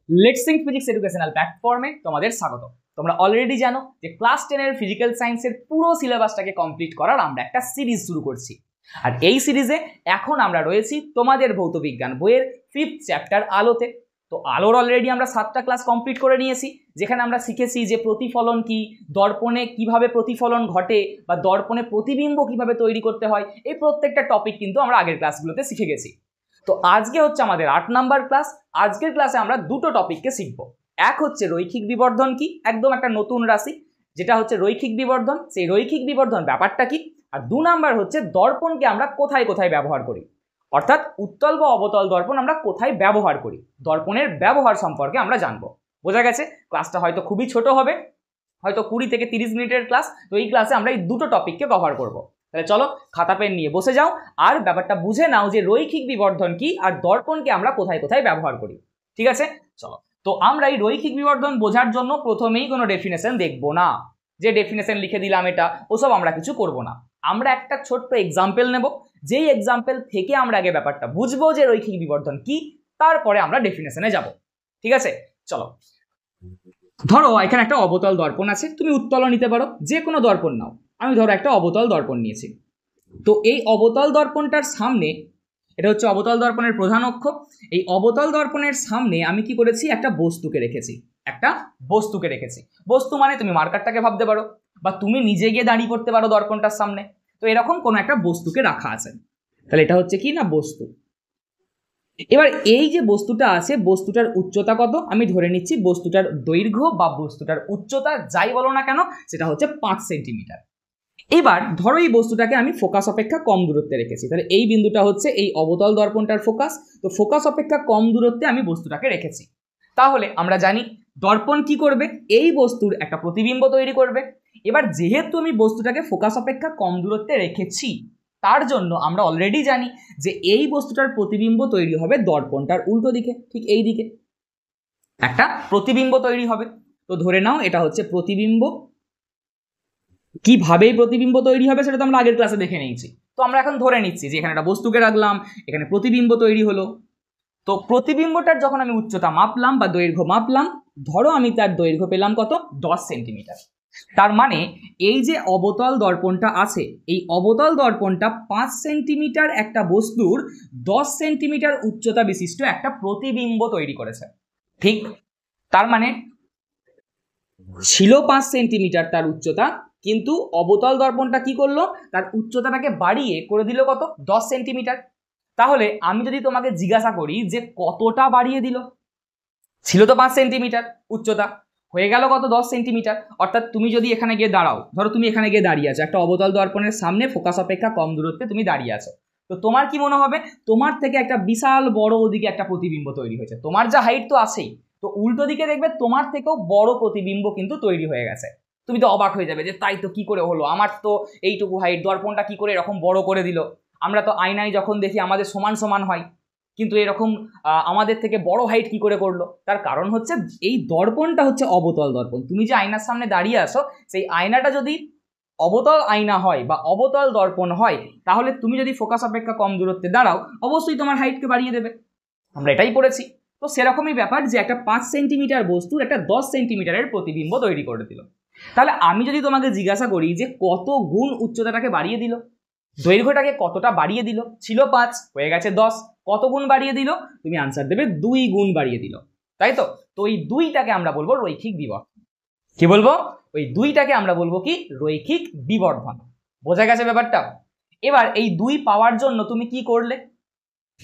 Let's sync physics educational প্ল্যাটফর্মে তোমাদের স্বাগত। তোমরা অলরেডি জানো যে ক্লাস 10 এর ফিজিক্যাল সায়েন্সের পুরো সিলেবাসটাকে কমপ্লিট করার আমরা একটা সিরিজ শুরু করছি। আর এই সিরিজে এখন আমরা রয়েছি তোমাদের ভৌতবিজ্ঞান বইয়ের 5th চ্যাপ্টার আলোতে। তো আলোর অলরেডি আমরা 7টা ক্লাস কমপ্লিট করে নিয়েছি, যেখানে আমরা শিখেছি যে প্রতিফলন কি, দর্পণে কিভাবে প্রতিফলন ঘটে বা দর্পণে প্রতিবিম্ব কিভাবে তৈরি করতে হয়, এই প্রত্যেকটা টপিক কিন্তু আমরা আগের ক্লাসগুলোতে শিখে গেছি। তো আজকে হচ্ছে আমাদের 8 নাম্বার ক্লাস। আজকের ক্লাসে আমরা দুটো টপিককে শিখবো। এক হচ্ছে রৈখিক বিবর্ধন কি, একদম একটা নতুন রাশি যেটা হচ্ছে রৈখিক বিবর্ধন, সেই রৈখিক বিবর্ধন ব্যাপারটা কি। আর 2 নাম্বার হচ্ছে দর্পণকে আমরা কোথায় কোথায় ব্যবহার করি, অর্থাৎ উত্তল বা অবতল দর্পণ আমরা কোথায় ব্যবহার করি, দর্পণের ব্যবহার সম্পর্কে আমরা জানবো। বোঝা গেছে? ক্লাসটা হয়তো খুবই ছোট হবে, হয়তো 20 থেকে 30 মিনিটের ক্লাস। তো এই ক্লাসে আমরা এই দুটো টপিককে কভার করব। তাহলে চলো খাতা পেন নিয়ে বসে যাও আর ব্যাপারটা বুঝে নাও যে রৈখিক বিবর্ধন কি আর দর্পণকে আমরা কোথায় কোথায় ব্যবহার করি। ঠিক আছে, চলো। তো আমরা এই রৈখিক বিবর্ধন বোঝার জন্য প্রথমেই কোনো ডেফিনেশন দেখবো না, যে ডেফিনেশন লিখে দিলাম এটা ওসব আমরা কিছু করব না। আমরা একটা ছোট্ট এক্সাম্পল নেব, যেই এক্সাম্পল থেকে আমরা আগে ব্যাপারটা বুঝবো যে রৈখিক বিবর্ধন কি, তারপরে আমরা ডেফিনেশনে যাব। ঠিক আছে, চলো। ধরো এখানে একটা অবতল দর্পণ আছে, তুমি উত্তল নিতে পারো, যে কোনো দর্পণ নাও। আমি ধরো একটা অবতল দর্পণ নিয়েছি। তো এই অবতল দর্পণটার সামনে, এটা হচ্ছে অবতল দর্পণের প্রধান অক্ষ, এই অবতল দর্পণের সামনে আমি কি করেছি, একটা বস্তুকে রেখেছি। বস্তু মানে তুমি মার্কারটাকে ভাবতে পারো, বা তুমি নিজে গিয়ে দাঁড়িয়ে পড়তে পারো দর্পণটার সামনে। তো এরকম কোনো একটা বস্তুকে রাখা আছে। তাহলে এটা হচ্ছে কি না, বস্তু। এবার এই যে বস্তুটা আছে, বস্তুটার উচ্চতা কত, আমি ধরে নিচ্ছি বস্তুটার দৈর্ঘ্য বা বস্তুটার উচ্চতা যাই বলো না কেন সেটা হচ্ছে 5 সেন্টিমিটার। এবার ধরো এই বস্তুটাকে আমি ফোকাস অপেক্ষা কম দূরত্বে রেখেছি, তাহলে এই বিন্দুটা হচ্ছে এই অবতল দর্পণটার ফোকাস। তো ফোকাস অপেক্ষা কম দূরত্বে আমি বস্তুটাকে রেখেছি। তাহলে আমরা জানি দর্পণ কি করবে, এই বস্তুর একটা প্রতিবিম্ব তৈরি করবে। এবার যেহেতু আমি বস্তুটাকে ফোকাস অপেক্ষা কম দূরত্বে রেখেছি, তার জন্য আমরা অলরেডি জানি যে এই বস্তুটার প্রতিবিম্ব তৈরি হবে দর্পণটার উল্টো দিকে, ঠিক এই দিকে একটা প্রতিবিম্ব তৈরি হবে। তো ধরে নাও এটা হচ্ছে প্রতিবিম্ব। কিভাবে এই প্রতিবিম্ব তৈরি হবে সেটা তো আমরা আগের ক্লাসে দেখে নিয়েছি। তো আমরা এখন ধরে নিচ্ছি যে এখানে একটা বস্তুকে রাখলাম, এখানে প্রতিবিম্ব তৈরি হলো। তো প্রতিবিম্বটার যখন আমি উচ্চতা মাপলাম বা দৈর্ঘ্য মাপলাম, ধরো আমি তার দৈর্ঘ্য পেলাম কত, 10 সেন্টিমিটার। তার মানে এই যে অবতল দর্পণটা আছে, এই অবতল দর্পণটা 5 সেন্টিমিটার একটা বস্তুর 10 সেন্টিমিটার উচ্চতা বিশিষ্ট একটা প্রতিবিম্ব তৈরি করেছে। ঠিক, তার মানে ছিল 5 সেন্টিমিটার তার উচ্চতা, কিন্তু অবতল দর্পণটা কি করলো, তার উচ্চতাটাকে বাড়িয়ে করে দিল কত, 10 সেন্টিমিটার। তাহলে আমি যদি তোমাকে জিজ্ঞাসা করি যে কতটা বাড়িয়ে দিল, ছিল তো 5 সেন্টিমিটার উচ্চতা, হয়ে গেল কত, 10 সেন্টিমিটার। অর্থাৎ তুমি যদি এখানে গিয়ে দাঁড়াও, ধরো তুমি এখানে গিয়ে দাঁড়িয়ে আছো, একটা অবতল দর্পণের সামনে ফোকাস অপেক্ষা কম দূরত্বে তুমি দাঁড়িয়ে আছো। তো তোমার কি মনে হবে, তোমার থেকে একটা বিশাল বড় ওদিকে একটা প্রতিবিম্ব তৈরি হয়েছে। তোমার যা হাইট তো আছেই, তো উল্টো দিকে দেখবে তোমার থেকেও বড় প্রতিবিম্ব কিন্তু তৈরি হয়ে গেছে। তুমি তো অবাক হয়ে যাবে যে তাই তো, কি করে হলো, আমার তো এইটুকু হাইট, দর্পণটা কি করে এরকম বড় করে দিল। আমরা তো আয়নায় যখন দেখি আমাদের সমান সমান হয়, কিন্তু এরকম আমাদের থেকে বড় হাইট কি করে করলো। তার কারণ হচ্ছে এই দর্পণটা হচ্ছে অবতল দর্পণ। তুমি যে আয়নার সামনে দাঁড়িয়ে আসো, সেই আয়নাটা যদি অবতল আয়না হয় বা অবতল দর্পণ হয়, তাহলে তুমি যদি ফোকাস অপেক্ষা কম দূরত্বে দাঁড়াও, অবশ্যই তোমার হাইটকে বাড়িয়ে দেবে। আমরা এটাই পড়েছি। তো সেরকমই ব্যাপার যে একটা 5 সেন্টিমিটার বস্তুর একটা 10 সেন্টিমিটারের প্রতিবিম্ব তৈরি করে দিল। তাহলে আমি যদি তোমাকে জিজ্ঞাসা করি যে কত গুণ উচ্চতাটাকে বাড়িয়ে দিল, দৈর্ঘ্যটাকে কতটা বাড়িয়ে দিল, ছিল 5 হয়ে গেছে 10, কত গুণ বাড়িয়ে দিল, তুমি আনসার দেবে 2 গুণ বাড়িয়ে দিল, তাই তো। তো এই 2টাকে আমরা বলবো রৈখিক বিবর্ধন। কি বলবো, ওই 2টাকে আমরা বলবো কি, রৈখিক বিবর্ধন। বোঝা গেছে ব্যাপারটা? এবার এই 2 পাওয়ার জন্য তুমি কি করলে,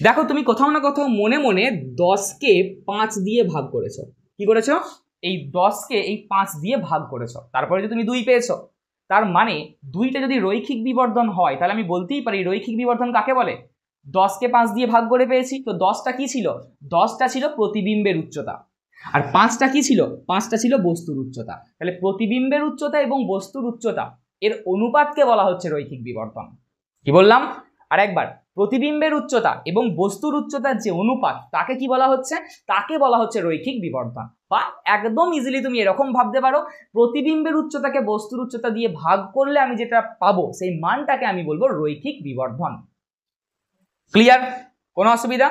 দেখো তুমি কোথাও না কোথাও মনে মনে 10কে 5 দিয়ে ভাগ করেছো। কি করেছো, এই 10কে এই 5 দিয়ে ভাগ করেছো, তারপরে যে তুমি 2 পেয়েছো। তার মানে 2টা যদি রৈখিক বিবর্ধন হয়, তাহলে আমি বলতেই পারি রৈখিক বিবর্ধন কাকে বলে। 10কে 5 দিয়ে ভাগ করে পেয়েছি, তো 10টা কি ছিল, 10টা ছিল প্রতিবিম্বের উচ্চতা, আর 5টা কি ছিল, 5টা ছিল বস্তুর উচ্চতা। তাহলে প্রতিবিম্বের উচ্চতা এবং বস্তুর উচ্চতা এর অনুপাতকে বলা হচ্ছে রৈখিক বিবর্ধন। কি বললাম আর একবার, প্রতিবিম্বের উচ্চতা এবং বস্তুর উচ্চতার যে অনুপাত, তাকে কি বলা হচ্ছে, তাকে বলা হচ্ছে রৈখিক বিবর্ধন। বা একদম ইজিলি তুমি এরকম ভাবতে পারো, প্রতিবিম্বের উচ্চতাকে বস্তুর উচ্চতা দিয়ে ভাগ করলে আমি যেটা পাবো সেই মানটাকে আমি বলবো রৈখিক বিবর্ধন। ক্লিয়ার? কোনো অসুবিধা?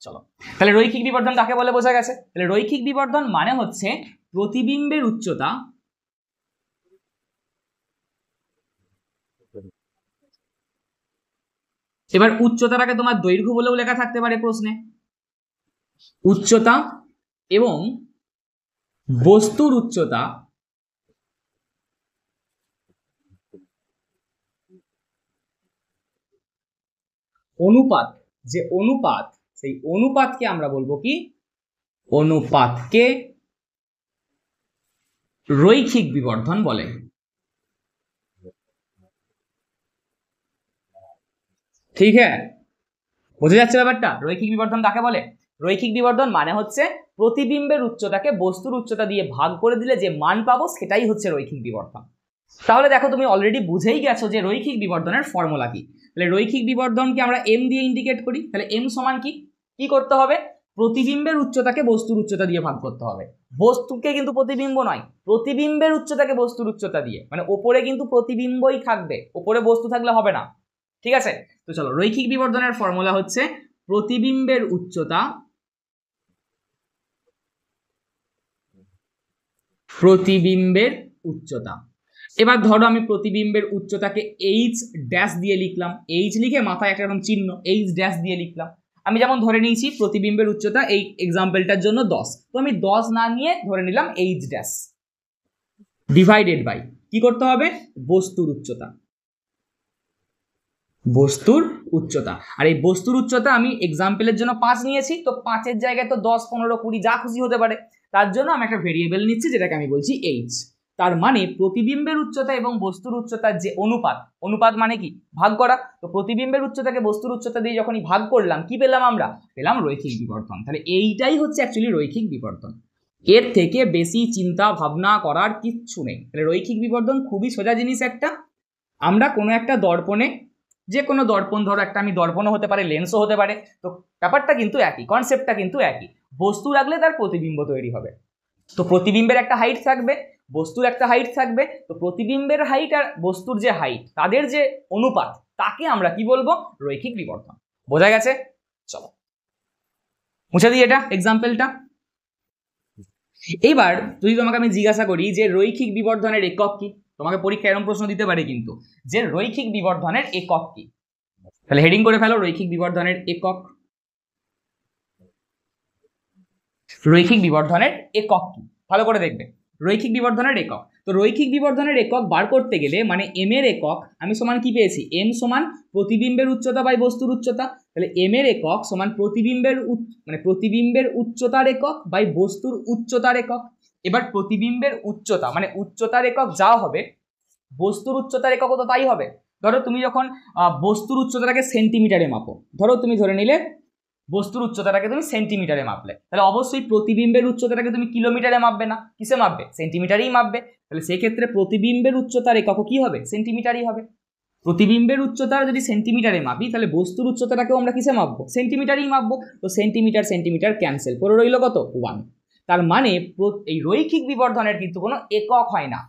চলো, তাহলে রৈখিক বিবর্ধন কাকে বলে বোঝা গেছে। তাহলে রৈখিক বিবর্ধন মানে হচ্ছে প্রতিবিম্বের উচ্চতা এবার উচ্চতাটাকে তোমার দৈর্ঘ্য বলেও লেখা থাকতে পারে প্রশ্নে, উচ্চতা এবং বস্তুর উচ্চতা অনুপাত, যে অনুপাত সেই অনুপাতকে আমরা বলবো কি, অনুপাতকে রৈখিক বিবর্ধন বলে। ঠিক হ্যাঁ, বোঝা যাচ্ছে ব্যাপারটা। রৈখিক বিবর্ধন কাকে বলে? রৈখিক বিবর্ধন মানে হচ্ছে প্রতিবিম্বের উচ্চতাকে বস্তুর উচ্চতা দিয়ে ভাগ করে দিলে যে মান পাবো সেটাই হচ্ছে রৈখিক বিবর্ধন। তাহলে দেখো তুমি অলরেডি বুঝেই গেছো যে রৈখিক বিবর্ধনের ফর্মুলা কি। তাহলে রৈখিক বিবর্ধনকে আমরা এম দিয়ে ইন্ডিকেট করি। তাহলে এম সমান কি, কি করতে হবে? প্রতিবিম্বের উচ্চতাকে বস্তুর উচ্চতা দিয়ে ভাগ করতে হবে। বস্তুকে কিন্তু প্রতিবিম্ব নয়, প্রতিবিম্বের উচ্চতাকে বস্তুর উচ্চতা দিয়ে, মানে ওপরে কিন্তু প্রতিবিম্বই থাকবে, ওপরে বস্তু থাকলে হবে না। ঠিক আছে, তো চলো, রৈখিক বিবর্ধনের ফর্মুলা হচ্ছে প্রতিবিম্বের উচ্চতা প্রতিবিম্বের উচ্চতা। এবার ধরো আমি প্রতিবিম্বের উচ্চতাকে এইচ ড্যাশ দিয়ে লিখলাম, এইচ লিখে মাথায় একটা এরকম চিহ্ন এইচ ড্যাশ দিয়ে লিখলাম। আমি যেমন ধরে নিয়েছি প্রতিবিম্বের উচ্চতা এই এক্সাম্পলটার জন্য 10, তো আমি 10 না নিয়ে ধরে নিলাম এইচ ড্যাশ ডিভাইডেড বাই কি করতে হবে, বস্তুর উচ্চতা, বস্তুর উচ্চতা। আর এই বস্তুর উচ্চতা আমি এক্সাম্পলের জন্য 5 নিয়েছি, তো 5-এর জায়গায় তো 10, 15, 20 যা খুশি হতে পারে, তার জন্য আমি একটা ভেরিয়েবল নিচ্ছি যেটাকে আমি বলছি এইচ। তার মানে প্রতিবিম্বের উচ্চতা এবং বস্তুর উচ্চতার যে অনুপাত, অনুপাত মানে কি, ভাগ করা, তো প্রতিবিম্বের উচ্চতাকে বস্তুর উচ্চতা দিয়ে যখনই ভাগ করলাম কি পেলাম, আমরা পেলাম রৈখিক বিবর্ধন। তাহলে এইটাই হচ্ছে অ্যাকচুয়ালি রৈখিক বিবর্ধন, এর থেকে বেশি চিন্তা ভাবনা করার কিচ্ছু নেই। তাহলে রৈখিক বিবর্ধন খুবই সোজা জিনিস একটা। আমরা কোনো একটা দর্পণে, যে কোনো দর্পণ, ধরো একটা আমি দর্পণও হতে পারে, লেন্সও হতে পারে, তো ব্যাপারটা কিন্তু একই, কনসেপ্টটা কিন্তু একই। বস্তু রাখলে তার প্রতিবিম্ব তৈরি হবে, তো প্রতিবিম্বের একটা হাইট থাকবে, বস্তুর একটা হাইট থাকবে, তো প্রতিবিম্বের হাইট আর বস্তুর যে হাইট তাদের যে অনুপাত তাকে আমরা কি বলবো, রৈখিক বিবর্ধন। বোঝা গেছে? চলো মুছে দিই এটা এক্সাম্পলটা। এইবার যদি তোমাকে আমি জিজ্ঞাসা করি যে রৈখিক বিবর্ধনের একক কি, তোমাকে পরীক্ষায় এরকম প্রশ্ন দিতে পারে কিন্তু, যে রৈখিক বিবর্ধনের একক কি। তাহলে হেডিং করে ফেলো রৈখিক বিবর্ধনের একক। রৈখিক বিবর্ধনের একক কি, ভালো করে দেখবে, রৈখিক বিবর্ধনের একক। তো রৈখিক বিবর্ধনের একক বার করতে গেলে মানে এম এর একক আমি সমান কি পেয়েছি, এম সমান প্রতিবিম্বের উচ্চতা বাই বস্তুর উচ্চতা। তাহলে এম এর একক সমান প্রতিবিম্বের উচ্চতার একক বাই বস্তুর উচ্চতার একক। এবার প্রতিবিম্বের উচ্চতা মানে উচ্চতার একক যা হবে, বস্তুর উচ্চতার এককও তো তাই হবে। ধরো তুমি যখন বস্তুর উচ্চতাটাকে সেন্টিমিটারে মাপো, ধরো তুমি ধরে নিলে বস্তুর উচ্চতাটাকে তুমি সেন্টিমিটারে মাপলে, তাহলে অবশ্যই প্রতিবিম্বের উচ্চতাটাকে তুমি কিলোমিটারে মাপবে না, কিসে মাপবে, সেন্টিমিটারেই মাপবে। তাহলে সেই ক্ষেত্রে প্রতিবিম্বের উচ্চতার এককও কি হবে, সেন্টিমিটারই হবে। প্রতিবিম্বের উচ্চতা যদি সেন্টিমিটারে মাপি, তাহলে বস্তুর উচ্চতাটাকেও আমরা কিসে মাপবো, সেন্টিমিটারেই মাপবো। তো সেন্টিমিটার সেন্টিমিটার ক্যান্সেল করে রইল কত, 1। তার মানে এই রৈখিক বিবর্ধনের কিন্তু কোনো একক হয় না,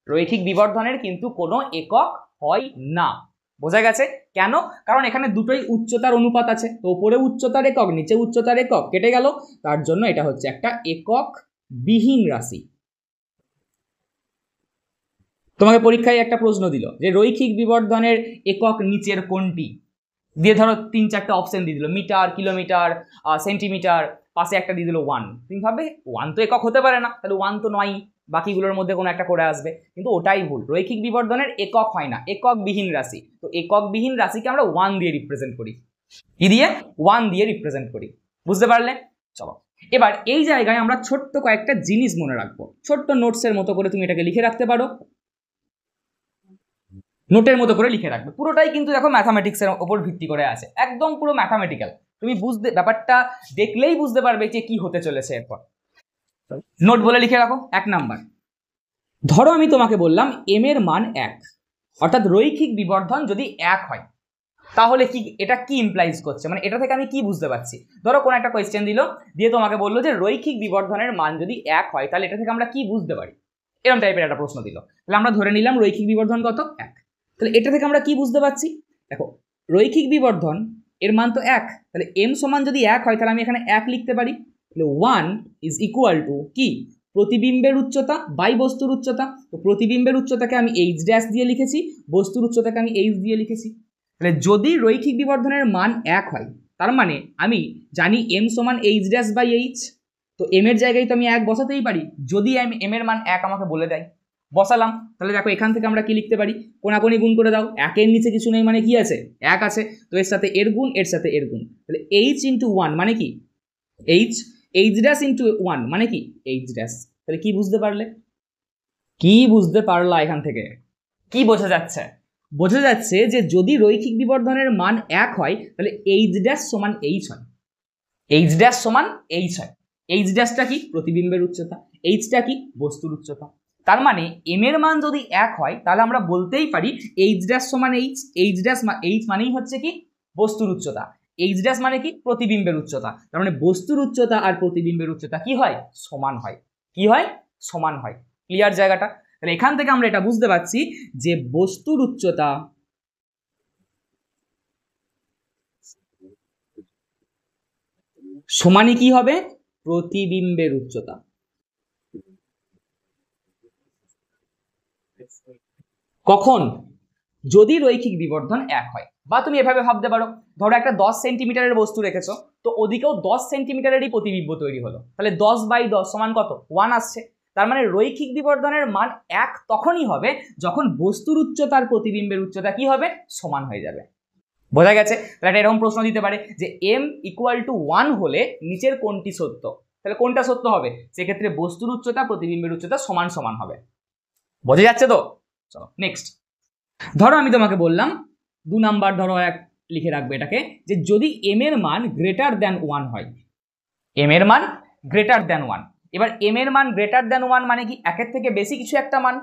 রৈখিক বিবর্ধনের কিন্তু কোনো একক হয় না। বোঝা গেছে কেন? কারণ এখানে দুটোই উচ্চতার অনুপাত আছে, তো উপরে উচ্চতার একক নিচে উচ্চতার একক কেটে গেল, তার জন্য এটা হচ্ছে একটা একক বিহীন রাশি। তোমাকে পরীক্ষায় একটা প্রশ্ন দিল যে রৈখিক বিবর্ধনের একক নিচের কোনটি, দিয়ে ধরো 3-4টা অপশন দিয়ে দিল, মিটার, কিলোমিটার, সেন্টিমিটার, পাশে একটা দিয়ে দিল 1। তুমি ভাববে 1 তো একক হতে পারে না, তাহলে 1 তো নয়, বাকিগুলোর মধ্যে কোনো একটা করে আসবে, কিন্তু ওটাই ভুল। রৈখিক বিবর্ধনের একক হয় না, একক বিহীন রাশি। তো একক বিহীন রাশিকে আমরা 1 দিয়ে রিপ্রেজেন্ট করি, কি দিয়ে, 1 দিয়ে রিপ্রেজেন্ট করি। বুঝতে পারলে? চলো এবার এই জায়গায় আমরা ছোট্ট কয়েকটা জিনিস মনে রাখবো, ছোট্ট নোটসের মতো করে তুমি এটাকে লিখে রাখতে পারো, নোটের মতো করে লিখে রাখবে। পুরোটাই কিন্তু দেখো ম্যাথামেটিক্সের ওপর ভিত্তি করে আছে, একদম পুরো ম্যাথামেটিক্যাল। তুমি বুঝতে, ব্যাপারটা দেখলেই বুঝতে পারবে যে কি হতে চলেছে এরপর। নোট বলে লিখে রাখো। 1 নাম্বার, ধরো আমি তোমাকে বললাম এম এর মান 1, অর্থাৎ রৈখিক বিবর্ধন যদি 1 হয় তাহলে কি, এটা কি ইমপ্লাইজ করছে, মানে এটা থেকে আমি কি বুঝতে পারছি। ধরো কোনো একটা কোয়েশ্চেন দিল, দিয়ে তোমাকে বললো যে রৈখিক বিবর্ধনের মান যদি 1 হয় তাহলে এটা থেকে আমরা কি বুঝতে পারি, এরকম টাইপের একটা প্রশ্ন দিল। তাহলে আমরা ধরে নিলাম রৈখিক বিবর্ধন কত, 1। তাহলে এটা থেকে আমরা কি বুঝতে পারছি, দেখো রৈখিক বিবর্ধন এর মান তো 1, তাহলে m সমান যদি 1 হয় তাহলে আমি এখানে 1 লিখতে পারি। তাহলে 1 ইজ ইকুয়াল টু কি, প্রতিবিম্বের উচ্চতা বাই বস্তুর উচ্চতা। তো প্রতিবিম্বের উচ্চতাকে আমি h ড্যাশ দিয়ে লিখেছি, বস্তুর উচ্চতাকে আমি h দিয়ে লিখেছি। তাহলে যদি রৈখিক বিবর্ধনের মান 1 হয় তার মানে আমি জানি m সমান h ড্যাশ বাই h। তো m এর জায়গায় তো আমি 1 বসাতেই পারি যদি m এর মান 1 আমাকে বলে দেয়, বসালাম। তাহলে দেখো এখান থেকে আমরা কি লিখতে পারি, কোনাকুনি গুণ করে দাও, 1 এর নিচে কিছু নেই মানে কি আছে, 1 আছে। তো এর সাথে এর গুণ, এর সাথে এর গুণ, তাহলে h ইন্টু 1 মানে কি h ড্যাশ ইন্টু 1 মানে কি h ড্যাশ। তাহলে কি বুঝতে পারলে, কি বুঝতে পারলা এখান থেকে, কি বোঝা যাচ্ছে? বোঝা যাচ্ছে যে যদি রৈখিক বিবর্ধনের মান 1 হয় তাহলে h ড্যাশ সমান h হয়, h ড্যাশ সমান h হয়। h ড্যাশটা কি, প্রতিবিম্বের উচ্চতা, hটা কি, বস্তুর উচ্চতা। তার মানে m এর মান যদি 1 হয় তাহলে আমরা বলতেই পারি h ড্যাশ সমান h ড্যাশ h মানেই হচ্ছে কি, বস্তুর উচ্চতা, h ড্যাশ মানে কি, প্রতিবিম্বের উচ্চতা। তার মানে বস্তুর উচ্চতা আর প্রতিবিম্বের উচ্চতা কি হয়, সমান হয়। কি হয়, সমান হয়। ক্লিয়ার জায়গাটা? তাহলে এখান থেকে আমরা এটা বুঝতে পারছি যে বস্তুর উচ্চতা সমানই কি হবে, প্রতিবিম্বের উচ্চতা। কখন, যদি রৈখিক বিবর্ধন 1 হয়। বা তুমি এভাবে ভাবতে পারো, ধরো একটা 10 সেন্টিমিটারের বস্তু রেখেছো, তো ওদিকেও 10 সেন্টিমিটারেরই প্রতিবিম্ব তৈরি হলো, তাহলে 10 বাই 10 সমান কত, 1 আসছে। তার মানে রৈখিক বিবর্ধনের মান 1 তখনই হবে যখন বস্তুর উচ্চতা আর প্রতিবিম্বের উচ্চতা কি হবে, সমান হয়ে যাবে। বোঝা গেছে? তাহলে একটা এরকম প্রশ্ন দিতে পারে যে m ইকুয়াল টু 1 হলে নিচের কোনটি সত্য, তাহলে কোনটা সত্য হবে, সেক্ষেত্রে বস্তুর উচ্চতা প্রতিবিম্বের উচ্চতা সমান সমান হবে। বোঝা যাচ্ছে তো? চলো নেক্সট। ধরো আমি তোমাকে বললাম 2 নাম্বার, ধরো এক লিখে রাখবে এটাকে, যে যদি m এর মান গ্রেটার দ্যান 1 হয়, m এর মান গ্রেটার দ্যান 1। এবার m এর মান গ্রেটার দ্যান 1 মানে কি, একের থেকে বেশি কিছু একটা মান।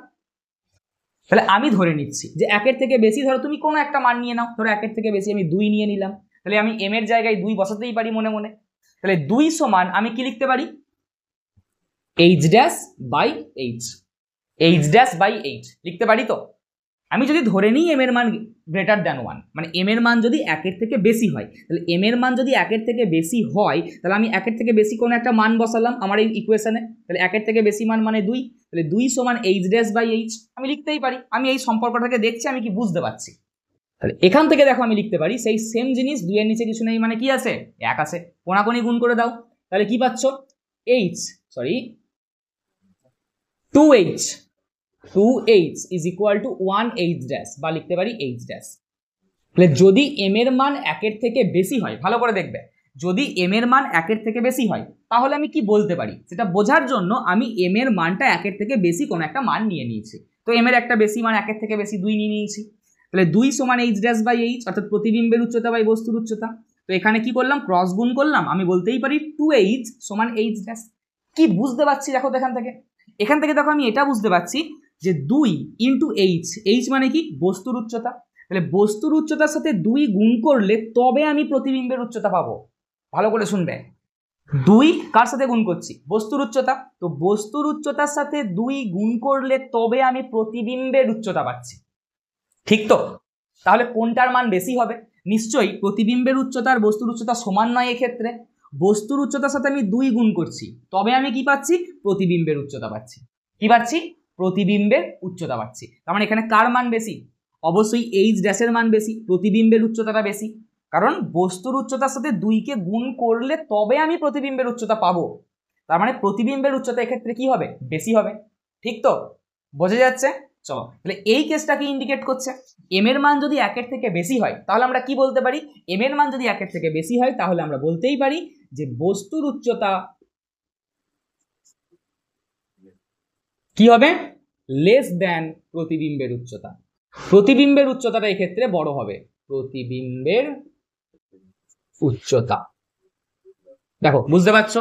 তাহলে আমি ধরে নিচ্ছি যে একের থেকে বেশি, ধরো তুমি কোনো একটা মান নিয়ে নাও, ধরো একের থেকে বেশি আমি 2 নিয়ে নিলাম, তাহলে আমি m এর জায়গায় 2 বসাতেই পারি মনে মনে। তাহলে 2 সমান আমি কি লিখতে পারি, h dash by h, h dash by h লিখতে পারি। তো আমি যদি ধরে নিই m এর মান গ্রেটার দ্যান 1, মানে m এর মান যদি 1 এর থেকে বেশি হয়, তাহলে m এর মান যদি 1 এর থেকে বেশি হয় তাহলে আমি 1 এর থেকে বেশি কোনো একটা মান বসালাম আমার এই ইকুয়েশনে, তাহলে 1 এর থেকে বেশি মান মানে 2, তাহলে 2 সমান h ড্যাশ বাই h আমি লিখতেই পারি। আমি এই সম্পর্কটাকে দেখছি, আমি কি বুঝতে পারছি। তাহলে এখান থেকে দেখো আমি লিখতে পারি সেই সেম জিনিস, 2 এর নিচে কিছু নেই মানে কি আছে, 1 আছে, কোনাকুনি গুণ করে দাও, তাহলে কি পাচ্ছ, 2h is equal to 1h dash, বা লিখতে পারি h ড্যাশ। তাহলে যদি m এর মান 1 এর থেকে বেশি হয়, ভালো করে দেখবে, যদি m এর মান 1 এর থেকে বেশি হয় তাহলে আমি কি বলতে পারি সেটা বোঝার জন্য আমি m এর মানটা 1 এর থেকে বেশি কোনো একটা মান নিয়ে নিয়েছি। তো m এর একটা বেশি মান 1 এর থেকে বেশি 2 নিয়ে নিয়েছি, তাহলে 2 সমান h ড্যাশ বাই h, অর্থাৎ প্রতিবিম্বের উচ্চতা বাই বস্তুর উচ্চতা। তো এখানে কি করলাম, ক্রস গুণ করলাম, আমি বলতেই পারি 2h সমান h ড্যাশ। কি বুঝতে পারছি দেখো এখান থেকে দেখো আমি এটা বুঝতে পারছি যে 2 ইন্টু h মানে কি, বস্তুর উচ্চতা। তাহলে বস্তুর উচ্চতার সাথে 2 গুণ করলে তবে আমি প্রতিবিম্বের উচ্চতা পাবো। ভালো করে শুনবে, 2 কার সাথে গুণ করছি, বস্তুর উচ্চতা। তো বস্তুর উচ্চতার সাথে 2 গুণ করলে তবে আমি প্রতিবিম্বের উচ্চতা পাচ্ছি, ঠিক তো? তাহলে কোনটার মান বেশি হবে, নিশ্চয়ই প্রতিবিম্বের উচ্চতা আর বস্তুর উচ্চতা সমান নয়। এক্ষেত্রে বস্তুর উচ্চতার সাথে আমি 2 গুণ করছি, তবে আমি কি পাচ্ছি, প্রতিবিম্বের উচ্চতা পাচ্ছি। কি পাচ্ছি, প্রতিবিম্বের উচ্চতা পাচ্ছি। তার মানে এখানে কার মান বেশি, অবশ্যই h ড্যাশের মান বেশি, প্রতিবিম্বের উচ্চতাটা বেশি, কারণ বস্তুর উচ্চতার সাথে 2কে গুণ করলে তবে আমি প্রতিবিম্বের উচ্চতা পাবো। তার মানে প্রতিবিম্বের উচ্চতা এক্ষেত্রে কি হবে, বেশি হবে। ঠিক তো? বোঝা যাচ্ছে? চলো, তাহলে এই কেসটা কি ইন্ডিকেট করছে, m এর মান যদি 1 এর থেকে বেশি হয় তাহলে আমরা কি বলতে পারি, m এর মান যদি 1 এর থেকে বেশি হয় তাহলে আমরা বলতেই পারি যে বস্তুর উচ্চতা কি হবে, লেস দ্যান প্রতিবিম্বের উচ্চতা। প্রতিবিম্বের উচ্চতাটা এক্ষেত্রে বড় হবে, প্রতিবিম্বের উচ্চতা। দেখো বুঝতে পারছো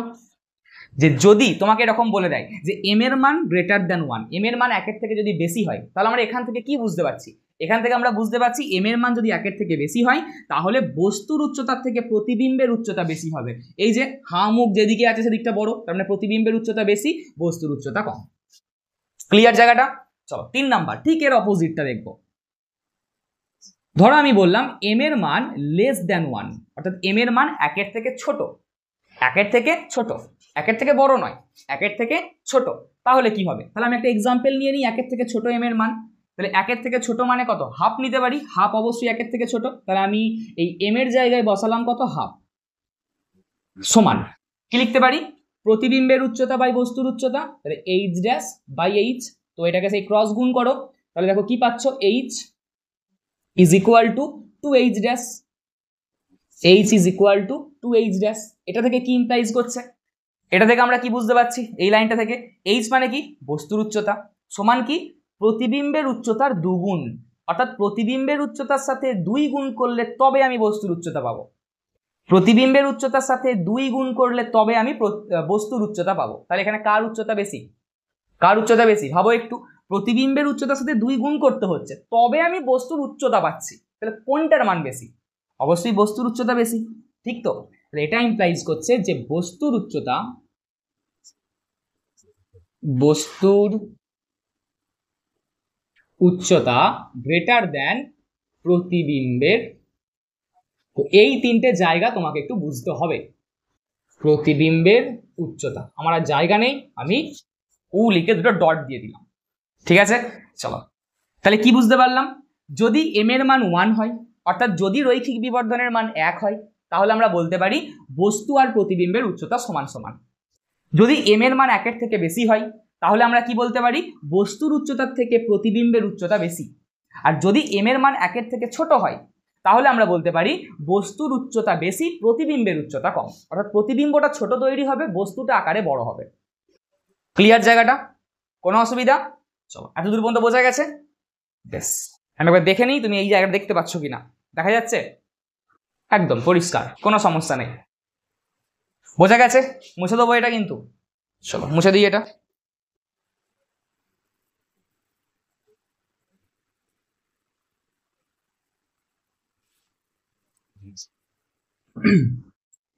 যে যদি তোমাকে এরকম বলে দেয় যে m এর মান গ্রেটার দ্যান 1, m এর মান 1 এর থেকে যদি বেশি হয় তাহলে আমরা এখান থেকে কি বুঝতে পারছি, এখান থেকে আমরা বুঝতে পারছি m এর মান যদি 1 এর থেকে বেশি হয় তাহলে বস্তুর উচ্চতার থেকে প্রতিবিম্বের উচ্চতা বেশি হবে। এই যে মুখ যেদিকে আছে সেদিকটা বড়, তার মানে প্রতিবিম্বের উচ্চতা বেশি, বস্তুর উচ্চতা কম। ক্লিয়ার জায়গাটা? চলো 3 নাম্বার, ঠিক এর অপোজিটটা দেখবো। ধরো আমি বললাম এম এর মান লেস দ্যান 1, অর্থাৎ এম এর মান 1 থেকে ছোট, 1 থেকে ছোট, 1 থেকে বড় নয়, 1 থেকে ছোট। তাহলে কি হবে? তাহলে আমি একটা এক্সাম্পল নিয়ে নিই 1 থেকে ছোট এম এর মান। তাহলে 1 থেকে ছোট মানে কত? হাফ নিতে পারি, হাফ অবশ্যই 1 থেকে ছোট। তাহলে আমি এই এম এর জায়গায় বসালাম কত? হাফ, সমান কি লিখতে পারি? প্রতিবিম্বের উচ্চতা বাই বস্তুর উচ্চতা, তাহলে এইচ ড্যাশ বাই এইচ। তো এটাকে সেই ক্রস গুণ করো, তাহলে দেখো কি পাচ্ছ? H is equal to 2h dash, h is equal to 2h dash. এটা থেকে কি ইমপ্লাইজ করছে? এটা থেকে আমরা কি বুঝতে পারছি? এই লাইনটা থেকে h মানে কি? বস্তুর উচ্চতা, সমান কি? প্রতিবিম্বের উচ্চতার দুগুণ, অর্থাৎ প্রতিবিম্বের উচ্চতার সাথে 2 গুণ করলে তবে আমি বস্তুর উচ্চতা পাবো। প্রতিবিম্বের উচ্চতার সাথে 2 গুণ করলে তবে আমি বস্তুর উচ্চতা পাবো। তাহলে এখানে কার উচ্চতা বেশি? কার উচ্চতা বেশি ভাবো একটু। প্রতিবিম্বের উচ্চতার সাথে 2 গুণ করতে হচ্ছে তবে আমি বস্তুর উচ্চতা পাচ্ছি, তাহলে কোনটার মান বেশি? অবশ্যই বস্তুর উচ্চতা বেশি, ঠিক তো? এটা ইমপ্লাইজ করছে যে বস্তুর উচ্চতা গ্রেটার দ্যান প্রতিবিম্বের। তো এই তিনটে জায়গা তোমাকে একটু বুঝতে হবে। প্রতিবিম্বের উচ্চতা, আমার আর জায়গা নেই, আমি উ লিখে দুটো ডট দিয়ে দিলাম, ঠিক আছে? চলো, তাহলে কি বুঝতে পারলাম? যদি এম এর মান 1 হয়, অর্থাৎ যদি রৈখিক বিবর্ধনের মান 1 হয়, তাহলে আমরা বলতে পারি বস্তু আর প্রতিবিম্বের উচ্চতা সমান সমান। যদি এম এর মান 1 থেকে বেশি হয়, তাহলে আমরা কি বলতে পারি? বস্তুর উচ্চতার থেকে প্রতিবিম্বের উচ্চতা বেশি। আর যদি এম এর মান 1 থেকে ছোট হয়, তাহলে আমরা বলতে পারি বস্তুর উচ্চতা বেশি, প্রতিবিম্বের উচ্চতা কম, অর্থাৎ প্রতিবিম্বটা ছোট তৈরি হবে, বস্তুটা আকারে বড় হবে। ক্লিয়ার জায়গাটা? কোনো অসুবিধা? চলো, এত দূর পর্যন্ত বোঝা গেছে? বেশ, আমি একবার দেখে নিই তুমি এই জায়গাটা দেখতে পাচ্ছ কিনা। দেখা যাচ্ছে? একদম পরিষ্কার, কোনো সমস্যা নেই। বোঝা গেছে? মুছে দেবো এটা কিন্তু। চলো মুছে দিই এটা।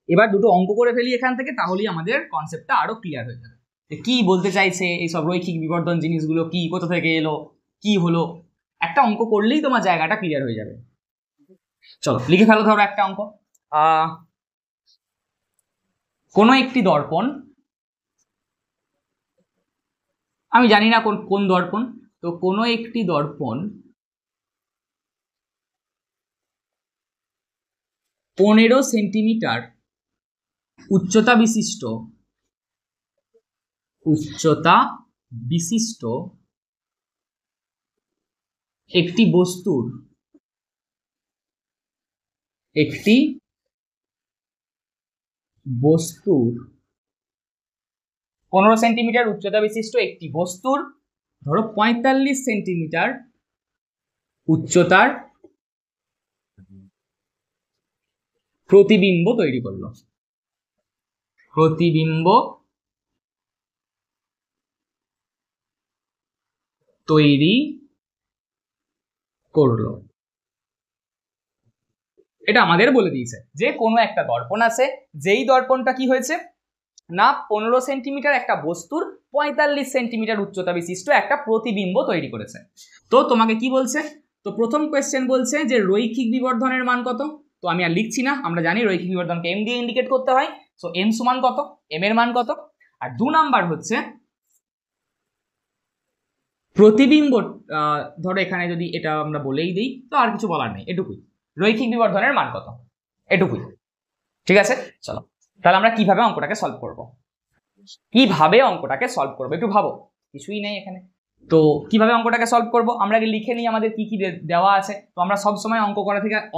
এবার দুটো অঙ্ক করে ফেলি এখান থেকে, তাহলেই আমাদের কনসেপ্টটা আরো ক্লিয়ার হয়ে যাবে কি বলতে চাইছে, এইসব রৈখিক বিবর্ধন জিনিসগুলো কি, কোথা থেকে এলো, কি হলো। একটা অঙ্ক করলেই তোমার জায়গাটা ক্লিয়ার হয়ে যাবে। চলো লিখে ফেলো। ধরো একটা অঙ্ক, কোনো একটি দর্পণ, আমি জানি না কোন দর্পণ, তো কোনো একটি দর্পণ 15 সেন্টিমিটার উচ্চতা বিশিষ্ট একটি বস্তুর 15 সেন্টিমিটার উচ্চতা বিশিষ্ট একটি বস্তুর ধরো 45 সেন্টিমিটার উচ্চতার প্রতিবিম্ব তৈরি করলো। প্রতিবিম্ব তৈরি করলো, এটা আমাদের বলে দিয়েছে যে কোনো একটা দর্পণ আছে, যেই দর্পণটা কি হয়েছে না 15 সেন্টিমিটার একটা বস্তুর 45 সেন্টিমিটার উচ্চতা বিশিষ্ট একটা প্রতিবিম্ব তৈরি করেছে। তো তোমাকে কি বলছে? তো প্রথম কোয়েশ্চেন বলছে যে রৈখিক বিবর্ধনের মান কত। তো আমি আর লিখছি না, আমরা জানি রৈখিক বিবর্ধনকে এম দিয়ে ইন্ডিকেট করতে হয়। সো এম সমান কত? এম এর মান কত? আর 2 নাম্বার হচ্ছে প্রতিবিম্ব, ধরো এখানে যদি এটা আমরা বলেই দিই, তো আর কিছু বলার নেই, এটুকুই। রৈখিক বিবর্ধনের মান কত, এটুকুই, ঠিক আছে? চলো তাহলে আমরা কিভাবে অঙ্কটাকে সলভ করব, একটু ভাবো। কিছুই নেই এখানে, তো কিভাবে অঙ্কটাকে সলভ করব? আমরা আগে লিখে নিই আমাদের কি কি দেওয়া আছে। তো আমরা সব সময়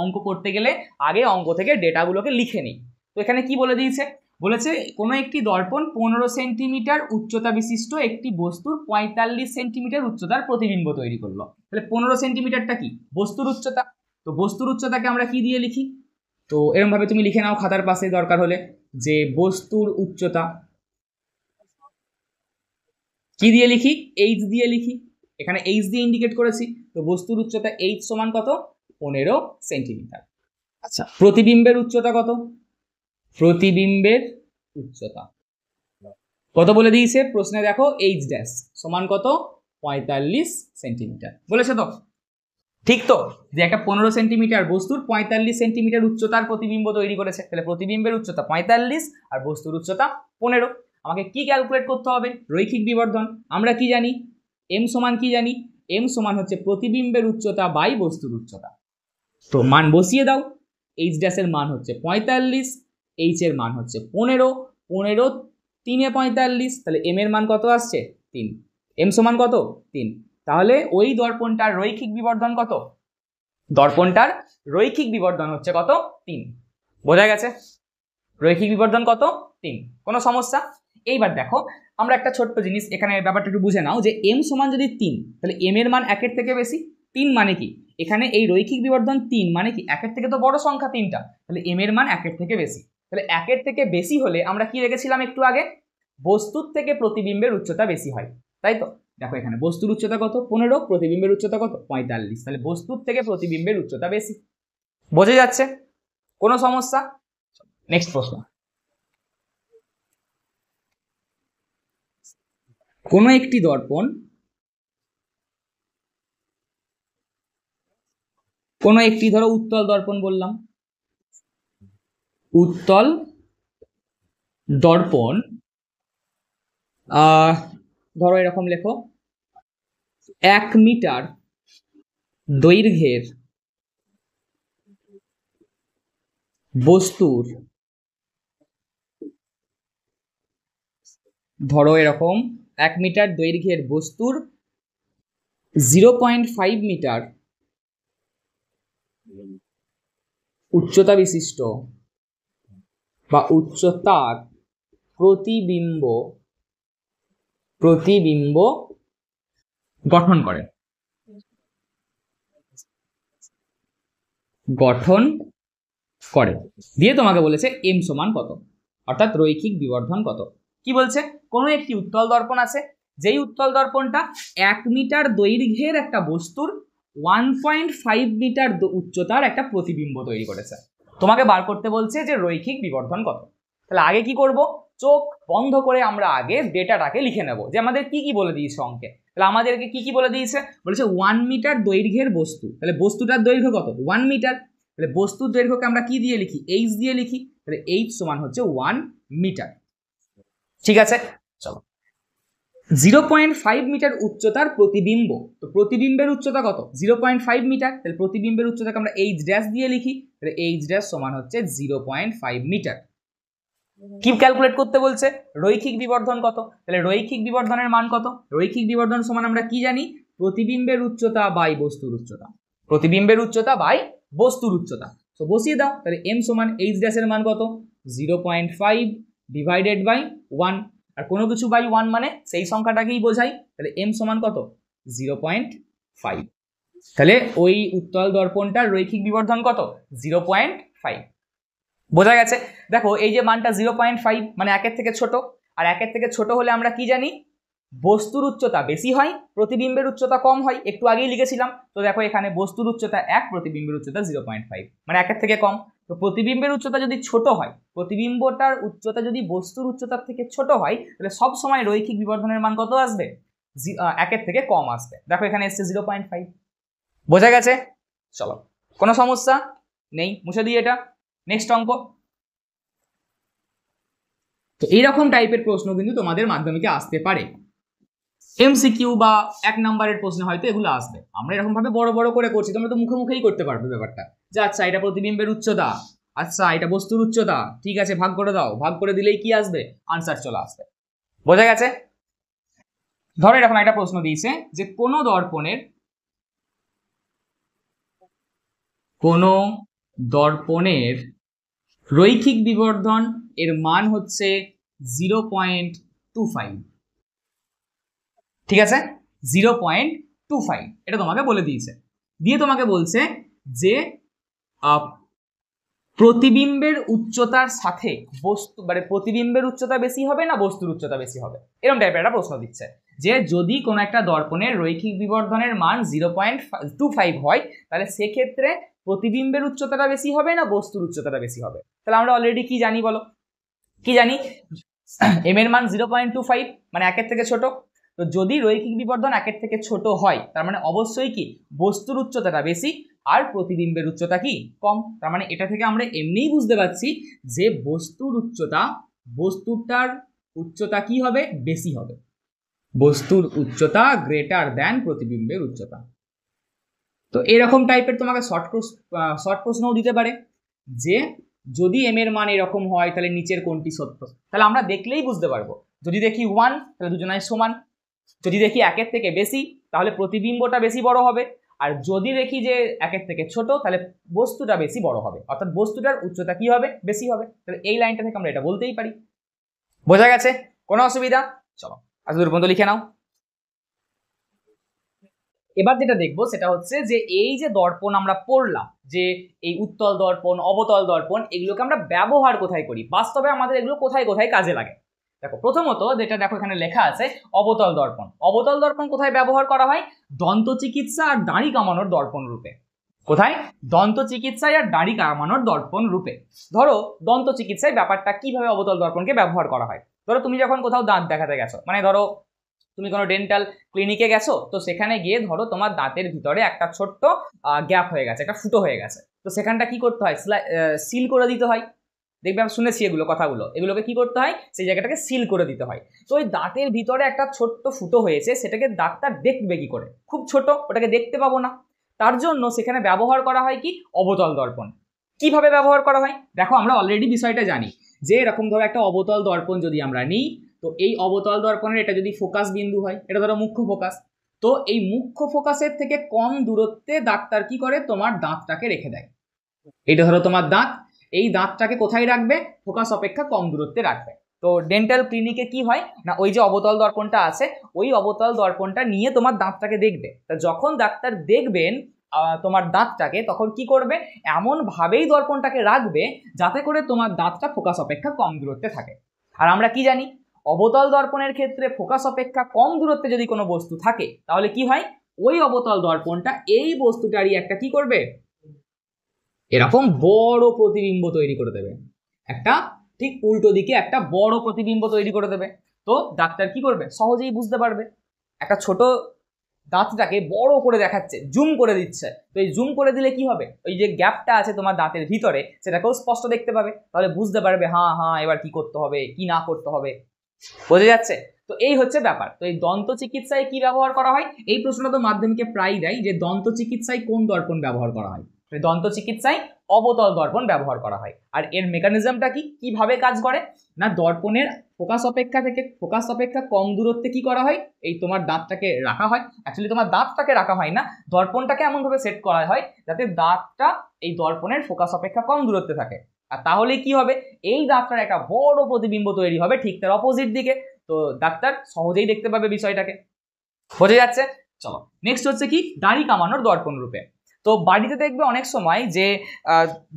অঙ্ক করতে গেলে আগে অঙ্ক থেকে ডেটাগুলোকে লিখে নিই। তো এখানে কি বলে দিয়েছে? বলেছে কোনো একটি দর্পণ 15 সেন্টিমিটার উচ্চতা বিশিষ্ট একটি বস্তুর 45 সেন্টিমিটার উচ্চতার প্রতিবিম্ব তৈরি করলো। তাহলে 15 সেন্টিমিটারটা কি? বস্তুর উচ্চতা। তো বস্তুর উচ্চতাকে আমরা কি দিয়ে লিখি? তো এরকম ভাবে তুমি লিখে নাও খাতার পাশে, দরকার হলে, যে বস্তুর উচ্চতা কি দিয়ে লিখি? এইচ দিয়ে লিখি। এখানে এইচ দিয়ে ইন্ডিকেট করেছি। তো বস্তুর উচ্চতা এইচ সমান কত? 15 সেন্টিমিটার। আচ্ছা, প্রতিবিম্বের উচ্চতা কত? প্রতিবিম্বের উচ্চতা কত বলে দিয়েছে প্রশ্নে? দেখো এইচ ড্যাশ সমান কত? 45 সেন্টিমিটার বলেছে। তো ঠিক তো, যে একটা 15 সেন্টিমিটার বস্তুর 45 সেন্টিমিটার উচ্চতার প্রতিবিম্ব তৈরি করেছে, তাহলে প্রতিবিম্বের উচ্চতা 45 আর বস্তুর উচ্চতা 15। আমাকে কি ক্যালকুলেট করতে হবে? রৈখিক বিবর্ধন। আমরা কি জানি? এম সমান কি জানি? এম সমান হচ্ছে প্রতিবিম্বের উচ্চতা বাই বস্তুর উচ্চতা। তো মান বসিয়ে দাও। এইচ ড্যাশের মান হচ্ছে 45, এইচ এর মান হচ্ছে 15, 15 3 45, তাহলে এম এর মান কত আসছে? 3। এম সমান কত? 3। তাহলে ওই দর্পণটার রৈখিক বিবর্ধন কত? দর্পণটার রৈখিক বিবর্ধন হচ্ছে কত? 3। বোঝা গেছে? রৈখিক বিবর্ধন কত? 3। কোনো সমস্যা? এইবার দেখো, আমরা একটা ছোট্ট জিনিস এখানে ব্যাপারটা একটু বুঝে নাও, যে এম সমান যদি 3, তাহলে এম এর মান 1 এর থেকে বেশি। 3 মানে কি? এখানে এই রৈখিক বিবর্ধন 3 মানে কি? 1 এর থেকে তো বড় সংখ্যা 3টা, তাহলে এম এর মান 1 এর থেকে বেশি। তাহলে 1 এর থেকে বেশি হলে আমরা কি রেখেছিলাম একটু আগে? বস্তুর থেকে প্রতিবিম্বের উচ্চতা বেশি হয়, তাই তো? দেখো এখানে বস্তুর উচ্চতা কত? 15, প্রতিবিম্বের উচ্চতা কত? 45, তাহলে বস্তুর থেকে প্রতিবিম্বের উচ্চতা বেশি। বোঝা যাচ্ছে? কোনো সমস্যা? নেক্সট প্রশ্ন। কোনো একটি দর্পণ, কোনো একটি, ধরো উত্তল দর্পণ বললাম, উত্তল দর্পণ, ধরো এরকম লেখো, 1 মিটার দৈর্ঘ্যের বস্তুর, ধরো এরকম 1 মিটার দৈর্ঘ্যের বস্তুর 0.5 মিটার উচ্চতা বিশিষ্ট বা উচ্চতার প্রতিবিম্ব গঠন করে, দিয়ে তোমাকে বলেছে এম সমান কত, অর্থাৎ রৈখিক বিবর্ধন কত। কি বলছে? কোনো একটি উত্তল দর্পণ আছে, যেই উত্তল দর্পণটা 1 মিটার দৈর্ঘ্যের একটা বস্তুর 1.5 মিটার উচ্চতার একটা প্রতিবিম্ব তৈরি করেছে। তোমাকে বার করতে বলছে যে রৈখিক বিবর্ধন কত। তাহলে আগে কি করব? চোখ বন্ধ করে আমরা আগে ডেটাটাকে লিখে নেব, যে আমাদের কি কি বলে দিয়েছে অঙ্কে। তাহলে আমাদেরকে কি কি বলে দিয়েছে? বলেছে 1 মিটার দৈর্ঘ্যের বস্তু, তাহলে বস্তুটার দৈর্ঘ্য কত? 1 মিটার। তাহলে বস্তুর দৈর্ঘ্যকে আমরা কি দিয়ে লিখি? এইচ দিয়ে লিখি। তাহলে এইচ সমান হচ্ছে 1 মিটার। ঠিক আছে, চলো। 0.5 মিটার উচ্চতার প্রতিবিম্ব, তো প্রতিবিম্বের উচ্চতা কত? 0.5 মিটার। তাহলে প্রতিবিম্বের উচ্চতাকে আমরা এইচ ড্যাশ দিয়ে লিখি। তাহলে এইচ ড্যাশ সমান হচ্ছে 0.5 মিটার। কি ক্যালকুলেট করতে বলছে? রৈখিক বিবর্ধন কত। তাহলে রৈখিক বিবর্ধনের মান কত? রৈখিক বিবর্ধন সমান আমরা কি জানি? প্রতিবিম্বের উচ্চতা বাই বস্তুর উচ্চতা, প্রতিবিম্বের উচ্চতা বাই বস্তুর উচ্চতা। তো বসিয়ে দাও। তাহলে এম সমান এইচ ড্যাশের মান কত? 0.5 ডিভাইডেড বাই 1, আর কোনো কিছু বাই 1 মানে সেই সংখ্যাটাকেই বোঝাই। তাহলে এম সমান কত? 0.5। তাহলে ওই উত্তল দর্পণটার রৈখিক বিবর্ধন কত? 0.5। বোঝা গেছে? দেখো এই যে মানটা 0.5 মানে 1 এর থেকে ছোট, আর 1 এর থেকে ছোট হলে আমরা কি জানি? বস্তুর উচ্চতা বেশি হয়, প্রতিবিম্বের উচ্চতা কম হয়, একটু আগেই লিখেছিলাম। তো দেখো এখানে বস্তুর উচ্চতা 1, প্রতিবিম্বের উচ্চতা 0.5 মানে 1 এর থেকে কম। তো প্রতিবিম্বের উচ্চতা যদি ছোট হয়, প্রতিবিম্বটার উচ্চতা যদি বস্তুর উচ্চতার থেকে ছোট হয়, তাহলে সব সময় রৈখিক বিবর্ধনের মান কত আসবে? 1 এর থেকে কম আসবে। দেখো এখানে এসছে 0.5। বোঝা গেছে? চলো, কোনো সমস্যা নেই, মুছে দিই এটা। নেক্সট অঙ্ক। তো এইরকম টাইপের প্রশ্ন কিন্তু তোমাদের মাধ্যমিকে আসতে পারে, এমসিকিউ বা 1 নম্বরের প্রশ্ন হয়তো এগুলো আসবে। আমরা এরকম ভাবে বড় বড় করে করছি, তোমরা তো মুখে মুখেই করতে পারবে ব্যাপারটা, যে আচ্ছা এটা প্রতিবিম্বের উচ্চতা, আচ্ছা এটা বস্তুর উচ্চতা, ঠিক আছে ভাগ করে দাও, ভাগ করে দিলেই কি আসবে? আনসার চলে আসবে। বোঝা গেছে? ধরো এরকম একটা প্রশ্ন দিয়েছে যে কোনো দর্পণের রৈখিক বিবর্ধন এর মান হচ্ছে 0.25। ঠিক আছে, 0.25 এটা তোমাকে বলে দিয়েছে। দিয়ে তোমাকে বলছে যে প্রতিবিম্বের উচ্চতার সাথে বস্তু, মানে প্রতিবিম্বের উচ্চতা বেশি হবে না বস্তুর উচ্চতা বেশি হবে, এরকম টাইপের একটা প্রশ্ন দিচ্ছে, যে যদি কোনো একটা দর্পণের রৈখিক বিবর্ধনের মান 0.25 হয়, তাহলে সেক্ষেত্রে প্রতিবিম্বের উচ্চতাটা বেশি হবে না বস্তুর উচ্চতাটা বেশি হবে। তাহলে আমরা অলরেডি কি জানি বলো? কি জানি? এম এর মান 0.25 মানে 1 এর থেকে ছোট। তো তো যদি রৈখিক বিবর্ধন একের থেকে ছোট হয় তার মানে অবশ্যই কি বস্তুর উচ্চতাটা বেশি আর প্রতিবিম্বের উচ্চতা কি কম। তার মানে এটা থেকে আমরা এমনিই বুঝতে পারছি যে বস্তুটার উচ্চতা কি হবে, বেশি হবে। বস্তুর উচ্চতা গ্রেটার দ্যান প্রতিবিম্বের উচ্চতা। তো এরকম টাইপের তোমাকে শর্ট প্রশ্নও দিতে পারে যে যদি এম এর মান এরকম হয় তাহলে নিচের কোনটি সত্য। তাহলে আমরা দেখলেই বুঝতে পারবো, যদি দেখি 1 তাহলে দুজনাই সমান, যদি দেখি একের থেকে বেশি তাহলে প্রতিবিম্বটা বেশি বড় হবে, আর যদি দেখি যে একের থেকে ছোট তাহলে বস্তুটা বেশি বড় হবে, অর্থাৎ বস্তুটার উচ্চতা কি হবে, বেশি হবে। তাহলে এই লাইনটা থেকে আমরা এটা বলতেই পারি। বোঝা গেছে? কোনো অসুবিধা? চলো আজ দূর পর্যন্ত লিখে নাও। এবার যেটা দেখবো সেটা হচ্ছে যে এই যে দর্পণ আমরা পড়লাম, যে এই উত্তল দর্পণ, অবতল দর্পণ, এগুলোকে আমরা ব্যবহার কোথায় করি, বাস্তবে আমাদের এগুলো কোথায় কোথায় কাজে লাগে। দেখো প্রথমত যেটা দেখো এখানে লেখা আছে অবতল দর্পণ। অবতল দর্পণ কোথায় ব্যবহার করা হয়? দন্ত চিকিৎসা আর দাড়ি কামানোর দর্পণ রূপে। কোথায়? দন্ত চিকিৎসায় আর দাড়ি কামানোর দর্পণ রূপে। ধরো দন্ত চিকিৎসায় ব্যাপারটা কিভাবে অবতল দর্পণকে ব্যবহার করা হয়। ধরো তুমি যখন কোথাও দাঁত দেখাতে গেছো, মানে ধরো তুমি কোনো ডেন্টাল ক্লিনিকে গেছো, তো সেখানে গিয়ে ধরো তোমার দাঁতের ভিতরে একটা ছোট্ট গ্যাপ হয়ে গেছে, একটা ফুটো হয়ে গেছে, তো সেখানটা কি করতে হয়, সিল করে দিতে হয়। দেখবে আমি শুনেছি এগুলো কথাগুলো, এগুলোকে কি করতে হয়, সেই জায়গাটাকে সিল করে দিতে হয়। তো ওই দাঁতের ভিতরে একটা ছোট্ট ফুটো হয়েছে, সেটাকে ডাক্তার দেখবে কি করে, খুব ছোট, ওটাকে দেখতে পাবো না। তার জন্য সেখানে ব্যবহার করা হয় কি অবতল দর্পণ। কিভাবে ব্যবহার করা হয় দেখো, আমরা অলরেডি বিষয়টা জানি যে এরকম ধরো একটা অবতল দর্পণ যদি আমরা নিই, তো এই অবতল দর্পণের এটা যদি ফোকাস বিন্দু হয়, এটা ধরো মুখ্য ফোকাস, তো এই মুখ্য ফোকাসের থেকে কম দূরত্বে ডাক্তার কি করে, তোমার দাঁতটাকে রেখে দেয়। এটা ধরো তোমার দাঁত, এই দাঁতটাকে কোথায় রাখবে, ফোকাস অপেক্ষা কম দূরত্বে রাখবে। তো ডেন্টাল ক্লিনিকে কি হয় না, ওই যে অবতল দর্পণটা আছে, ওই অবতল দর্পণটা নিয়ে তোমার দাঁতটাকে দেখবে। তা যখন ডাক্তার দেখবেন তোমার দাঁতটাকে, তখন কি করবে, এমন ভাবেই দর্পণটাকে রাখবে যাতে করে তোমার দাঁতটা ফোকাস অপেক্ষা কম দূরত্বে থাকে। আর আমরা কি জানি, অবতল দর্পণের ক্ষেত্রে ফোকাস অপেক্ষা কম দূরত্বে যদি কোনো বস্তু থাকে তাহলে কি হয়, ওই অবতল দর্পণটা এই বস্তুটারই একটা কি করবে, এরকম বড় প্রতিবিম্ব তৈরি করে দেবে, একটা ঠিক উল্টো দিকে একটা বড় প্রতিবিম্ব তৈরি করে দেবে। তো ডাক্তার কি করবে, সহজেই বুঝতে পারবে। একটা ছোট দাঁতটাকে বড় করে দেখাচ্ছে, জুম করে দিচ্ছে, তো এই জুম করে দিলে কি হবে, ওই যে গ্যাপটা আছে তোমার দাঁতের ভিতরে সেটাকেও স্পষ্ট দেখতে পাবে, তাহলে বুঝতে পারবে হ্যাঁ হ্যাঁ এবার কি করতে হবে কি না করতে হবে। বোঝা যাচ্ছে? তো এই হচ্ছে ব্যাপার। তো এই দন্ত চিকিৎসায় কি ব্যবহার করা হয়, এই প্রশ্নটা তো মাধ্যমিকে প্রায় দেয় যে দন্ত চিকিৎসায় কোন দর্পণ ব্যবহার করা হয়। দন্ত চিকিৎসায় অবতল দর্পণ ব্যবহার করা হয়। আর এর মেকানিজমটা কি, কিভাবে কাজ করে না, দর্পণের ফোকাস অপেক্ষা কম দূরত্বে কি করা হয়, এই তোমার দাঁতটাকে রাখা হয়। অ্যাকচুয়ালি তোমার দাঁতটাকে রাখা হয় না, দর্পণটাকে এমনভাবে সেট করা হয় যাতে দাঁতটা এই দর্পণের ফোকাস অপেক্ষা কম দূরত্বে থাকে। আর তাহলে কি হবে, এই দাঁতটার একটা বড় প্রতিবিম্ব তৈরি হবে ঠিক তার অপোজিট দিকে, তো ডাক্তার সহজেই দেখতে পাবে বিষয়টাকে। বোঝা যাচ্ছে? চলো নেক্সট হচ্ছে কি দাড়ি কামানোর দর্পণ রূপে। তো বাড়িতে দেখবে অনেক সময়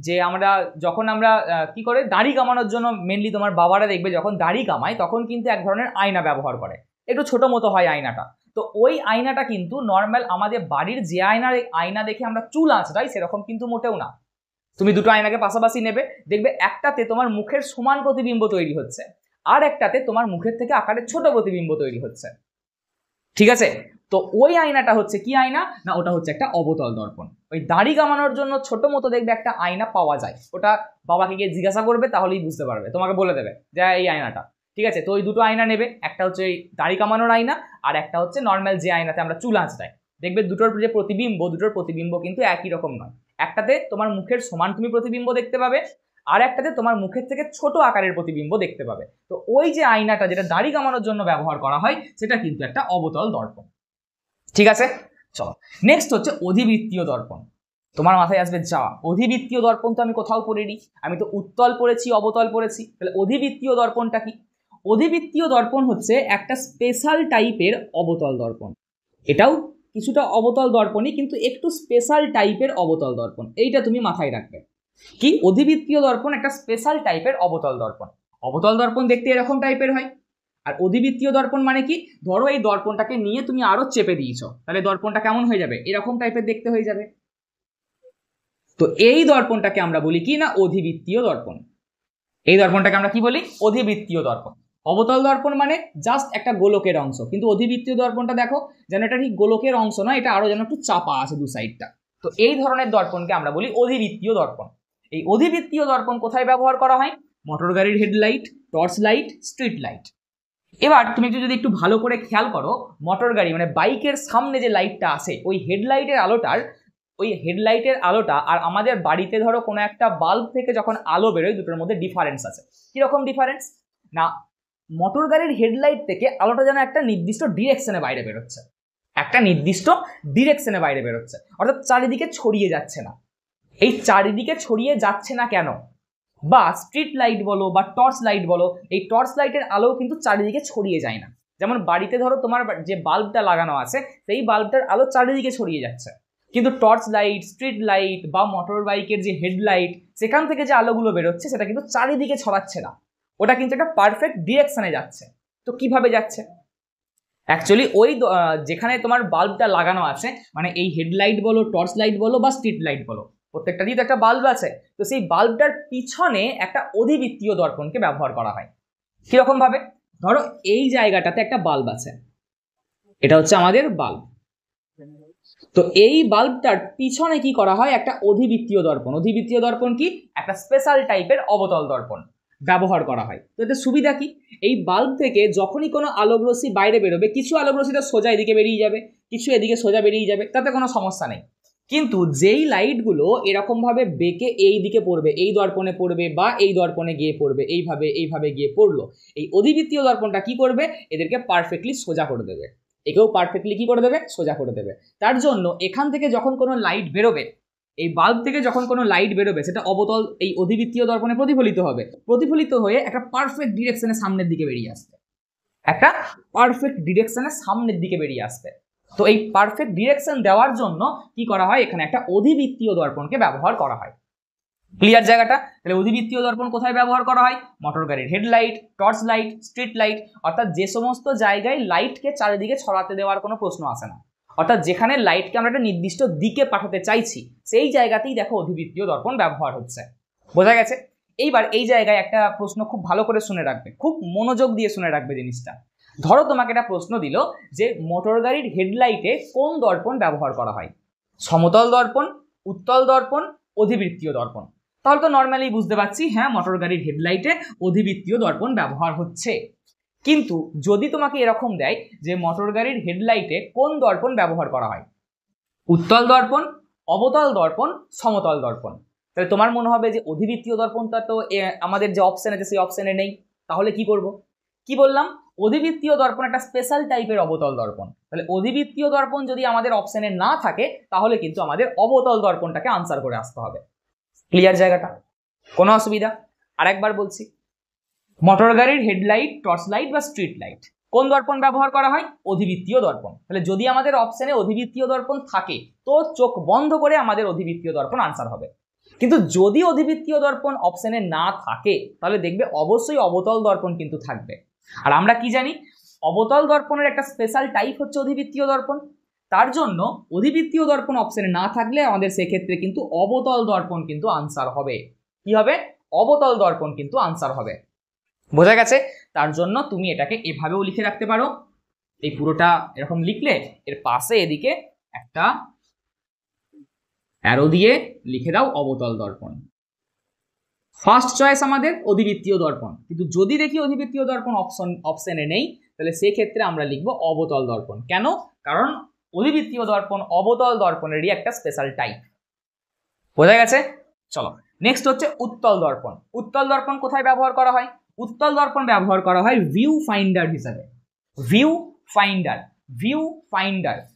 যে আমরা যখন আমরা কি করে দাড়ি কামানোর জন্য, মেনলি তোমার বাবারা দেখবে যখন দাড়ি কামায় তখন কিন্তু এক ধরনের আয়না ব্যবহার করে, একটু ছোট মতো হয় আয়নাটা। তো ওই আয়নাটা কিন্তু নর্মাল আমাদের বাড়ির যে আয়না দেখে আমরা চুল আঁচড়াই সেরকম কিন্তু মোটেও না। তুমি দুটো আয়নাকে পাশাপাশি নেবে, দেখবে একটাতে তোমার মুখের সমান প্রতিবিম্ব তৈরি হচ্ছে, আর একটাতে তোমার মুখের থেকে আকারে ছোট প্রতিবিম্ব তৈরি হচ্ছে। ঠিক আছে? তো ওই আয়নাটা হচ্ছে কি আয়না না, ওটা হচ্ছে একটা অবতল দর্পণ। ওই দাড়ি কামানোর জন্য ছোট মতো দেখবে একটা আয়না পাওয়া যায়, ওটা বাবাকে গিয়ে জিজ্ঞাসা করবে তাহলেই বুঝতে পারবে, তোমাকে বলে দেবে যে এই আয়নাটা। ঠিক আছে? তো ওই দুটো আয়না নেবে, একটা হচ্ছে এই দাড়ি কামানোর আয়না, আর একটা হচ্ছে নর্মাল যে আয়নাতে আমরা চুল আঁচড়াই। দেখবে দুটোর যে প্রতিবিম্ব কিন্তু একই রকম নয়। একটাতে তোমার মুখের সমান তুমি প্রতিবিম্ব দেখতে পাবে, আর একটাতে তোমার মুখের থেকে ছোট আকারের প্রতিবিম্ব দেখতে পাবে। তো ওই যে আয়নাটা যেটা দাড়ি কামানোর জন্য ব্যবহার করা হয় সেটা কিন্তু একটা অবতল দর্পণ। ঠিক আছে? চলো নেক্সট হচ্ছে অধিবৃত্তীয় দর্পণ। তোমার মাথায় আসবে যা, অধিবৃত্তীয় দর্পণ তো আমি কোথাও পড়িনি, আমি তো উত্তল পড়েছি অবতল পড়েছি, তাহলে অধিবৃত্তীয় দর্পণটা কি? অধিবৃত্তীয় দর্পণ হচ্ছে একটা স্পেশাল টাইপের অবতল দর্পণ। এটাও কিছুটা অবতল দর্পণই, কিন্তু একটু স্পেশাল টাইপের অবতল দর্পণ, এইটা তুমি মাথায় রাখবে। কি অধিবৃত্তীয় দর্পণ একটা স্পেশাল টাইপের অবতল দর্পণ। অবতল দর্পণ দেখতে এরকম টাইপের হয়, আর অধিবৃত্তীয় দর্পণ মানে কি, ধরো এই দর্পণটাকে নিয়ে তুমি আরো চেপে দিয়েছো, তাহলে দর্পণটা কেমন হয়ে যাবে, এরকম টাইপের দেখতে হয়ে যাবে। তো এই দর্পণটাকে আমরা বলি কি না অধিবৃত্তীয় দর্পণ। এই দর্পণটাকে আমরা কি বলি, অধিবৃত্তীয় দর্পণ। অবতল দর্পণ মানে জাস্ট একটা গোলকের অংশ, কিন্তু অধিবৃত্তীয় দর্পণটা দেখো যেন এটা ঠিক গোলকের অংশ নয়, এটা আরো যেন একটু চাপা আছে দু সাইডটা। তো এই ধরনের দর্পণকে আমরা বলি অধিবৃত্তীয় দর্পণ। এই অধিবৃত্তীয় দর্পণ কোথায় ব্যবহার করা হয়? মোটর গাড়ির headlight, torch light, street light. এবার তুমি যদি একটু ভালো করে খেয়াল করো, মোটর গাড়ি মানে বাইকের সামনে যে লাইটটা আসে ওই হেডলাইটের আলোটা আর আমাদের বাড়িতে ধরো কোনো একটা বাল্ব থেকে যখন আলো বেরোয় দুটোর মধ্যে ডিফারেন্স আছে। কিরকম ডিফারেন্স না, মোটর গাড়ির হেডলাইট থেকে আলোটা যেন একটা নির্দিষ্ট ডিরেকশনে বাইরে বেরোচ্ছে, অর্থাৎ চারিদিকে ছড়িয়ে যাচ্ছে না। এই চারিদিকে ছড়িয়ে যাচ্ছে না কেন? বা স্ট্রিট লাইট বলো বা টর্চ লাইট বলো, এই টর্চ লাইটের আলো কিন্তু চারিদিকে ছড়িয়ে যায় না। যেমন বাড়িতে ধরো তোমার যে বাল্বটা লাগানো আছে সেই বাল্বটার আলো চারিদিকে ছড়িয়ে যাচ্ছে, কিন্তু টর্চ লাইট, স্ট্রিট লাইট বা মোটর বাইকের যে হেডলাইট সেখান থেকে যে আলোগুলো বেরোচ্ছে সেটা কিন্তু চারিদিকে ছড়াচ্ছে না, ওটা কিন্তু একটা পারফেক্ট ডিরেকশনে যাচ্ছে। তো কিভাবে যাচ্ছে? অ্যাকচুয়ালি ওই যেখানে তোমার বাল্বটা লাগানো আছে, মানে এই হেডলাইট বলো, টর্চ লাইট বলো বা স্ট্রিট লাইট বলো, প্রত্যেকটা দিয়ে তো একটা বাল্ব আছে, তো সেই বাল্বটার পিছনে একটা অধিবৃত্তীয় দর্পণকে ব্যবহার করা হয়। কিরকম ভাবে? ধরো এই জায়গাটাতে একটা বাল্ব আছে, এটা হচ্ছে আমাদের বাল্ব, তো এই বাল্বটার পিছনে কি করা হয়? একটা অধিবৃত্তীয় দর্পণ। অধিবৃত্তীয় দর্পণ কি? একটা স্পেশাল টাইপের অবতল দর্পণ ব্যবহার করা হয়। তো এতে সুবিধা কি? এই বাল্ব থেকে যখনই কোনো আলোক রশ্মি বাইরে বেরোবে, কিছু আলোক রশ্মিটা সোজা এদিকে বেরিয়ে যাবে, কিছু এদিকে সোজা বেরিয়ে যাবে, তাতে কোনো সমস্যা নেই। কিন্তু যেই লাইটগুলো এরকম ভাবে বেঁকে এই দিকে পড়বে, এই দর্পণে পড়বে বা এই দর্পণে গিয়ে পড়বে, এইভাবে গিয়ে পড়লো, এই অধিবৃত্তীয় দর্পণটা কি করবে? এদেরকে পারফেক্টলি সোজা করে দেবে, একেও পারফেক্টলি কি করে দেবে? সোজা করে দেবে। তার জন্য এখান থেকে যখন কোনো লাইট বেরোবে, এই বাল্ব থেকে যখন কোনো লাইট বেরোবে, সেটা অবতল এই অধিবৃত্তীয় দর্পণে প্রতিফলিত হবে, প্রতিফলিত হয়ে একটা পারফেক্ট ডিরেকশনে সামনের দিকে বেরিয়ে আসবে, তো এই পারফেক্ট ডিরেকশন দেওয়ার জন্য কি করা হয়? এখানে একটা অধিবৃত্তীয় দর্পণকে ব্যবহার করা হয়। ক্লিয়ার জায়গাটা? তাহলে অধিবৃত্তীয় দর্পণ কোথায় ব্যবহার করা হয়? মোটর গাড়ির headlight, torch light, street light, অর্থাৎ যে সমস্ত জায়গায় লাইটকে চারিদিকে ছড়াতে দেওয়ার কোনো প্রশ্ন আসে না, অর্থাৎ যেখানে লাইটকে আমরা একটা নির্দিষ্ট দিকে পাঠাতে চাইছি সেই জায়গাতেই দেখো অধিবৃত্তীয় দর্পণ ব্যবহার হচ্ছে। বোঝা গেছে? এইবার এই জায়গায় একটা প্রশ্ন খুব ভালো করে শুনে রাখবে, খুব মনোযোগ দিয়ে শুনে রাখবে জিনিসটা। ধরো তোমাকে একটা প্রশ্ন দিল যে মোটর গাড়ির হেডলাইটে কোন দর্পণ ব্যবহার করা হয়? সমতল দর্পণ, উত্তল দর্পণ, অধিবৃত্তীয় দর্পণ। তাহলে তো নর্মালি বুঝতে পারছি, হ্যাঁ মোটর গাড়ির হেডলাইটে অধিবৃত্তীয় দর্পণ ব্যবহার হচ্ছে। কিন্তু যদি তোমাকে এরকম দেয় যে মোটর গাড়ির হেডলাইটে কোন দর্পণ ব্যবহার করা হয়? উত্তল দর্পণ, অবতল দর্পণ, সমতল দর্পণ, তাহলে তোমার মনে হবে যে অধিবৃত্তীয় দর্পণটা তো আমাদের যে অপশন আছে সেই অপশনে নেই, তাহলে কি করব? কি বললাম? অধিবৃত্তীয় দর্পণ একটা স্পেশাল টাইপের অবতল দর্পণ। তাহলে অধিবৃত্তীয় দর্পণ যদি আমাদের অপশনে না থাকে তাহলে কিন্তু আমাদের অবতল দর্পণটাকে আনসার করে আসতে হবে। ক্লিয়ার জায়গাটা? কোনো অসুবিধা? আরেকবার বলছি, মোটর গাড়ির হেডলাইট, টর্চ লাইট বা স্ট্রিট লাইট কোন দর্পণ ব্যবহার করা হয়? অধিবৃত্তীয় দর্পণ। তাহলে যদি আমাদের অপশনে অধিবৃত্তীয় দর্পণ থাকে তো চোখ বন্ধ করে আমাদের অধিবৃত্তীয় দর্পণ আনসার হবে। কিন্তু যদি অধিবৃত্তীয় দর্পণ অপশনে না থাকে তাহলে দেখবে অবশ্যই অবতল দর্পণ কিন্তু থাকবে। আর আমরা কি জানি? অবতল দর্পণের একটা স্পেশাল টাইপ হচ্ছে অধিবৃত্তীয় দর্পণ। তার জন্য অধিবৃত্তীয় দর্পণ অপশনে না থাকলে আমাদের সেক্ষেত্রে কিন্তু অবতল দর্পণ কিন্তু আনসার হবে। কি হবে? অবতল দর্পণ কিন্তু আনসার হবে। বোঝা গেছে? তার জন্য তুমি এটাকে এভাবেও লিখে রাখতে পারো, এই পুরোটা এরকম লিখলে এর পাশে এদিকে একটা অ্যারো দিয়ে লিখে দাও অবতল দর্পণ। ফার্স্ট চয়েস আমাদের অধিবৃত্তীয় দর্পণ, কিন্তু যদি দেখি অধিবৃত্তীয় দর্পণ অপশনে নেই তাহলে সেক্ষেত্রে আমরা লিখবো অবতল দর্পণ। কেন? কারণ অধিবৃত্তীয় দর্পণ অবতল দর্পণেরই একটা স্পেশাল টাইপ। বোঝা গেছে? চলো নেক্সট হচ্ছে উত্তল দর্পণ। উত্তল দর্পণ কোথায় ব্যবহার করা হয়? উত্তল দর্পণ ব্যবহার করা হয় ভিউ ফাইন্ডার হিসাবে। ভিউ ফাইন্ডার,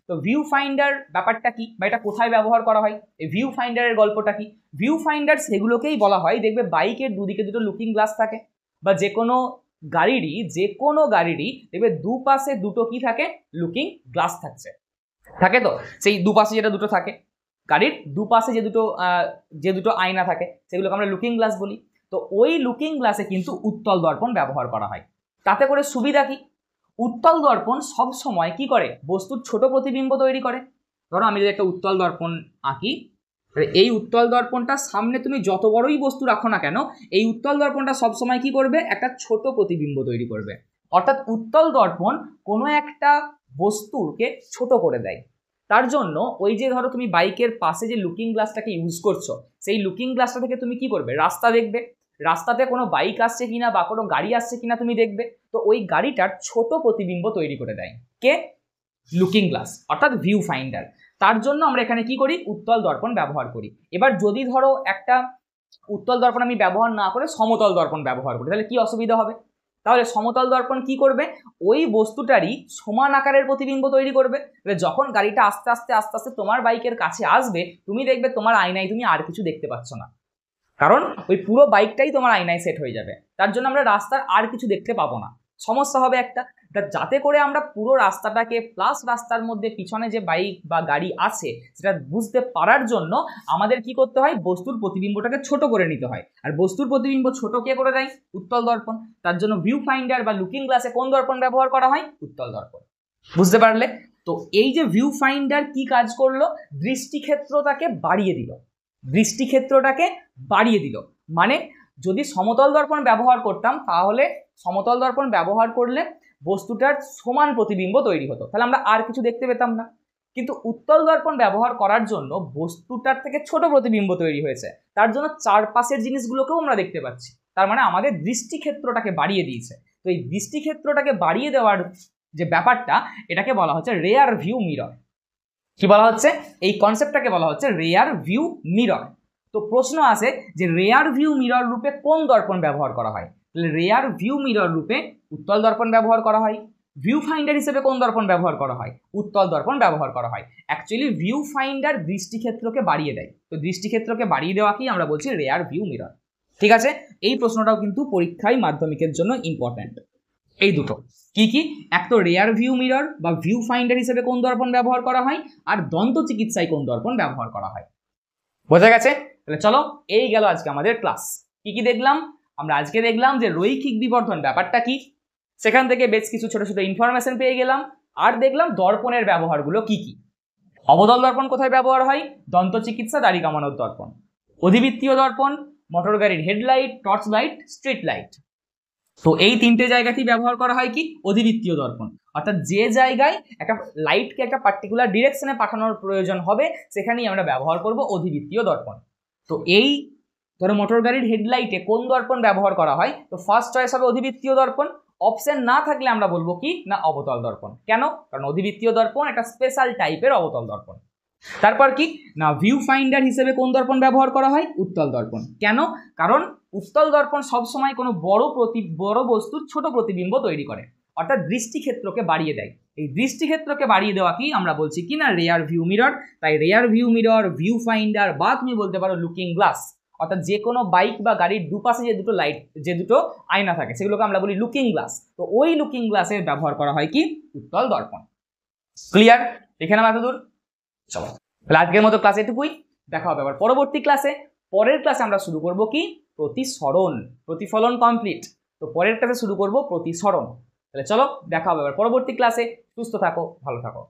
তো ভিউ ফাইন্ডার ব্যাপারটা কি বা এটা কোথায় ব্যবহার করা হয়? এই ভিউ ফাইন্ডারের গল্পটা কি? ভিউ ফাইন্ডার সেগুলোকেই বলা হয়, দেখবে বাইকের দুদিকে দুটো লুকিং গ্লাস থাকে, বা যে কোনো গাড়িরই দেখবে দুপাশে দুটো কি থাকে? লুকিং গ্লাস থাকে তো সেই দুপাশে যেটা দুটো থাকে, গাড়ির দুপাশে যে দুটো আয়না থাকে সেগুলোকে আমরা লুকিং গ্লাস বলি। তো ওই লুকিং গ্লাসে কিন্তু উত্তল দর্পণ ব্যবহার করা হয়। তাতে করে সুবিধা কি? উত্তল দর্পণ সব সময় কি করে? বস্তুর ছোট প্রতিবিম্ব তৈরি করে। ধরো আমি যদি একটা উত্তল দর্পণ আঁকি, এই উত্তল দর্পণটা সামনে তুমি যত বড়ই বস্তু রাখো না কেন, এই উত্তল দর্পণটা সবসময় কি করবে, একটা ছোট প্রতিবিম্ব তৈরি করবে। অর্থাৎ উত্তল দর্পণ কোনো একটা বস্তুকে ছোট করে দেয়। তার জন্য ওই যে ধরো তুমি বাইকের পাশে যে লুকিং গ্লাসটাকে ইউজ করছো, সেই লুকিং গ্লাসটা থেকে তুমি কি করবে, রাস্তা দেখবে, রাস্তাতে কোনো বাইক আসছে কিনা বা কোনো গাড়ি আসছে কিনা তুমি দেখবে, তো ওই গাড়িটার ছোট প্রতিবিম্ব তৈরি করে দেয় কে, লুকিং গ্লাস অর্থাৎ ভিউ ফাইন্ডার। তার জন্য আমরা এখানে কি করি, উত্তল দর্পণ ব্যবহার করি। এবার যদি ধরো একটা উত্তল দর্পণ আমি ব্যবহার না করে সমতল দর্পণ ব্যবহার করি, তাহলে কি অসুবিধা হবে? তাহলে সমতল দর্পণ কি করবে, ওই বস্তুটারই সমান আকারের প্রতিবিম্ব তৈরি করবে। তাহলে যখন গাড়িটা আস্তে আস্তে আস্তে আস্তে তোমার বাইকের কাছে আসবে, তুমি দেখবে তোমার আয়নায় তুমি আর কিছু দেখতে পাচ্ছ না, কারণ ওই পুরো বাইকটাই তোমার আয়নায় সেট হয়ে যাবে। তার জন্য আমরা রাস্তার আর কিছু দেখতে পাবো না, সমস্যা হবে একটা। যাতে করে আমরা পুরো রাস্তাটাকে প্লাস রাস্তার মধ্যে পিছনে যে বাইক বা গাড়ি আছে সেটা বুঝতে পারার জন্য আমাদের কি করতে হয়, বস্তুর প্রতিবিম্বটাকে ছোট করে নিতে হয়। আর বস্তুর প্রতিবিম্ব ছোট কে করে দেয়, উত্তল দর্পণ। তার জন্য ভিউ ফাইন্ডার বা লুকিং গ্লাসে কোন দর্পণ ব্যবহার করা হয়, উত্তল দর্পণ। বুঝতে পারলে? তো এই যে ভিউ ফাইন্ডার কি কাজ করলো, দৃষ্টিক্ষেত্রটাকে বাড়িয়ে দিল, দৃষ্টিক্ষেত্রটাকে বাড়িয়ে দিল। মানে যদি সমতল দর্পণ ব্যবহার করতাম, তাহলে সমতল দর্পণ ব্যবহার করলে বস্তুটার সমান প্রতিবিম্ব তৈরি হতো, তাহলে আমরা আর কিছু দেখতে পেতাম না। কিন্তু উত্তল দর্পণ ব্যবহার করার জন্য বস্তুটার থেকে ছোট প্রতিবিম্ব তৈরি হয়েছে, তার জন্য চারপাশের জিনিসগুলোকেও আমরা দেখতে পাচ্ছি। তার মানে আমাদের দৃষ্টিক্ষেত্রটাকে বাড়িয়ে দিয়েছে। তো এই দৃষ্টিক্ষেত্রটাকে বাড়িয়ে দেওয়ার যে ব্যাপারটা, এটাকে বলা হচ্ছে রেয়ার ভিউ মিরর। কি বলা হচ্ছে, এই কনসেপ্টটাকে বলা হচ্ছে রেয়ার ভিউ মিরর। তো প্রশ্ন আসে যে রেয়ার ভিউ মিরর রূপে কোন দর্পণ ব্যবহার করা হয়? তাহলে রেয়ার ভিউ মিরর রূপে উত্তল দর্পণ ব্যবহার করা হয়। ভিউ ফাইন্ডার হিসেবে কোন দর্পণ ব্যবহার করা হয়? উত্তল দর্পণ ব্যবহার করা হয়। অ্যাকচুয়ালি ভিউ ফাইন্ডার দৃষ্টিক্ষেত্রকে বাড়িয়ে দেয়, তো দৃষ্টিক্ষেত্রকে বাড়িয়ে দেওয়াকেই আমরা বলছি রেয়ার ভিউ মিরর। ঠিক আছে, এই প্রশ্নটাও কিন্তু পরীক্ষায় মাধ্যমিকের জন্য ইম্পর্ট্যান্ট। এই দুটো কি কি, এক তো রেয়ার ভিউ মিরর বা ভিউ ফাইন্ডার হিসেবে কোন দর্পণ ব্যবহার করা হয়, আর দন্ত চিকিৎসায় কোন দর্পণ ব্যবহার করা হয়। বোঝা গেছে? তাহলে চলো, এই গেল আজকে আমাদের ক্লাস। কি কি দেখলাম আমরা আজকে? দেখলাম যে রৈখিক বিবর্ধন ব্যাপারটা কি, সেখান থেকে বেশ কিছু ছোট ছোট ইনফরমেশন পেয়ে গেলাম। আর দেখলাম দর্পণের ব্যবহারগুলো কি কি। অবতল দর্পণ কোথায় ব্যবহার হয়? দন্ত চিকিৎসা, দাড়ি কামানোর দর্পণ। অধিবৃত্তীয় দর্পণ মোটর গাড়ির headlight, torch light, street light. তো এই তিনটে জায়গাতেই ব্যবহার করা হয় কি, অধিবৃত্তীয় দর্পণ। অর্থাৎ যে জায়গায় একটা লাইটকে একটা পার্টিকুলার ডিরেকশনে পাঠানোর প্রয়োজন হবে, সেখানেই আমরা ব্যবহার করব অধিবৃত্তীয় দর্পণ। তো এই ধরো মোটর গাড়ির হেডলাইটে কোন দর্পণ ব্যবহার করা হয়, তো ফার্স্ট চয়েস হবে অধিবৃত্তীয় দর্পণ। অপশন না থাকলে আমরা বলবো কি না, অবতল দর্পণ। কেন? কারণ অধিবৃত্তীয় দর্পণ একটা স্পেশাল টাইপের অবতল দর্পণ। তারপর কি না, ভিউ ফাইন্ডার হিসেবে কোন দর্পণ ব্যবহার করা হয়? উত্তল দর্পণ। কেন? কারণ উত্তল দর্পণ সবসময় কোনো বড় বস্তুর ছোট প্রতিবিম্ব তৈরি করে, অর্থাৎ দৃষ্টিক্ষেত্রকে বাড়িয়ে দেয়। এই দৃষ্টিক্ষেত্রকে বাড়িয়ে দেওয়াকেই আমরা বলছি কি না, রেয়ার ভিউ মিরর। তাই rare view mirror, view finder বা তুমি বলতে পারো লুকিং গ্লাস, অর্থাৎ যে কোনো বাইক বা গাড়ির দুপাশে যে দুটো লাইট, যে দুটো আয়না থাকে, সেগুলোকে আমরা বলি লুকিং গ্লাস। তো ওই লুকিং গ্লাসের ব্যবহার করা হয় কি, উত্তল দর্পণ। ক্লিয়ার? এখানে আমরা এতদূর। চলো, তাহলে আজকের মতো ক্লাস এটুকুই। দেখা হবে আবার পরবর্তী ক্লাসে। পরের ক্লাসে আমরা শুরু করব কি, প্রতিসরণ। প্রতিফলন কমপ্লিট, তো পরের ক্লাসে শুরু করব প্রতিসরণ। তাহলে চলো, দেখা হবে আবার পরবর্তী ক্লাসে। সুস্থ থাকো, ভালো থাকো।